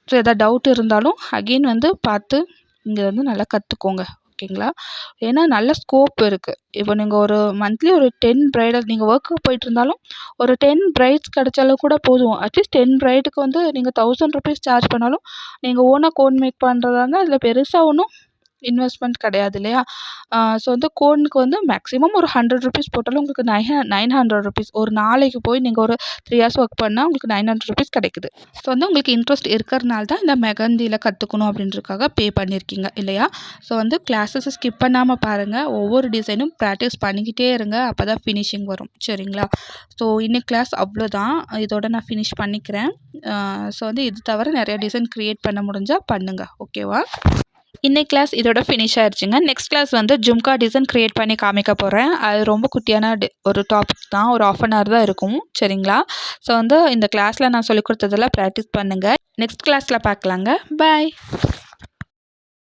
ஸோ எதாவது டவுட் இருந்தாலும் அகெயின் வந்து பார்த்து இங்கே வந்து நல்லா கற்றுக்கோங்க. ஓகேங்களா? ஏன்னா நல்ல ஸ்கோப் இருக்குது. இப்போ நீங்கள் ஒரு மந்த்லி ஒரு 10 பிரைடல் நீங்கள் ஒர்க்குக்கு போயிட்டு இருந்தாலும் ஒரு 10 பிரைட்ஸ் கிடைச்சாலும் கூட போதும். அட்லீஸ்ட் 10 பிரைடுக்கு வந்து நீங்கள் ₹1000 சார்ஜ் பண்ணாலும் நீங்கள் ஓனாக கோன் மேக் பண்ணுறதா இருந்தால் அதில் பெருசாக ஒன்றும் இன்வெஸ்ட்மெண்ட் கிடையாது இல்லையா? ஸோ வந்து கோனுக்கு வந்து மேக்ஸிமம் ஒரு ₹100 போட்டாலும் உங்களுக்கு 900 ருபீஸ். ஒரு நாளைக்கு போய் நீங்க ஒரு 3 ஹார்ஸ் ஒர்க் பண்ணா உங்களுக்கு ₹900 கிடைக்குது. ஸோ வந்து உங்களுக்கு இன்ட்ரெஸ்ட் இருக்கிறனால தான் இந்த மெஹந்தியில கத்துக்கணும் அப்படின்றதுக்காக பே பண்ணியிருக்கீங்க இல்லையா? ஸோ வந்து கிளாஸஸ ஸ்கிப் பண்ணாம பாருங்க. ஒவ்வொரு டிசைனும் பிராக்டிஸ் பண்ணிக்கிட்டே இருங்க. அப்பதான் ஃபினிஷிங் வரும். சரிங்களா? ஸோ இன்னைக்கு கிளாஸ் அவ்வளோதான். இதோட நான் ஃபினிஷ் பண்ணிக்கிறேன். ஸோ வந்து இது தவிர நிறைய டிசைன் கிரியேட் பண்ண முடிஞ்சா பண்ணுங்க. ஓகேவா? இன்னைக்கு கிளாஸ் இதோட ஃபினிஷ் ஆயிடுச்சுங்க. நெக்ஸ்ட் கிளாஸ் வந்து ஜும்கா டிசைன் கிரியேட் பண்ணி காமிக்க போகிறேன். அது ரொம்ப குட்டியான ஒரு டாபிக் தான். ஒரு 1/2 அன் ஹவர் தான் இருக்கும். சரிங்களா? ஸோ வந்து இந்த கிளாஸில் நான் சொல்லிக் கொடுத்ததெல்லாம் ப்ராக்டிஸ் பண்ணுங்கள். நெக்ஸ்ட் கிளாஸில் பார்க்கலாங்க. பாய்.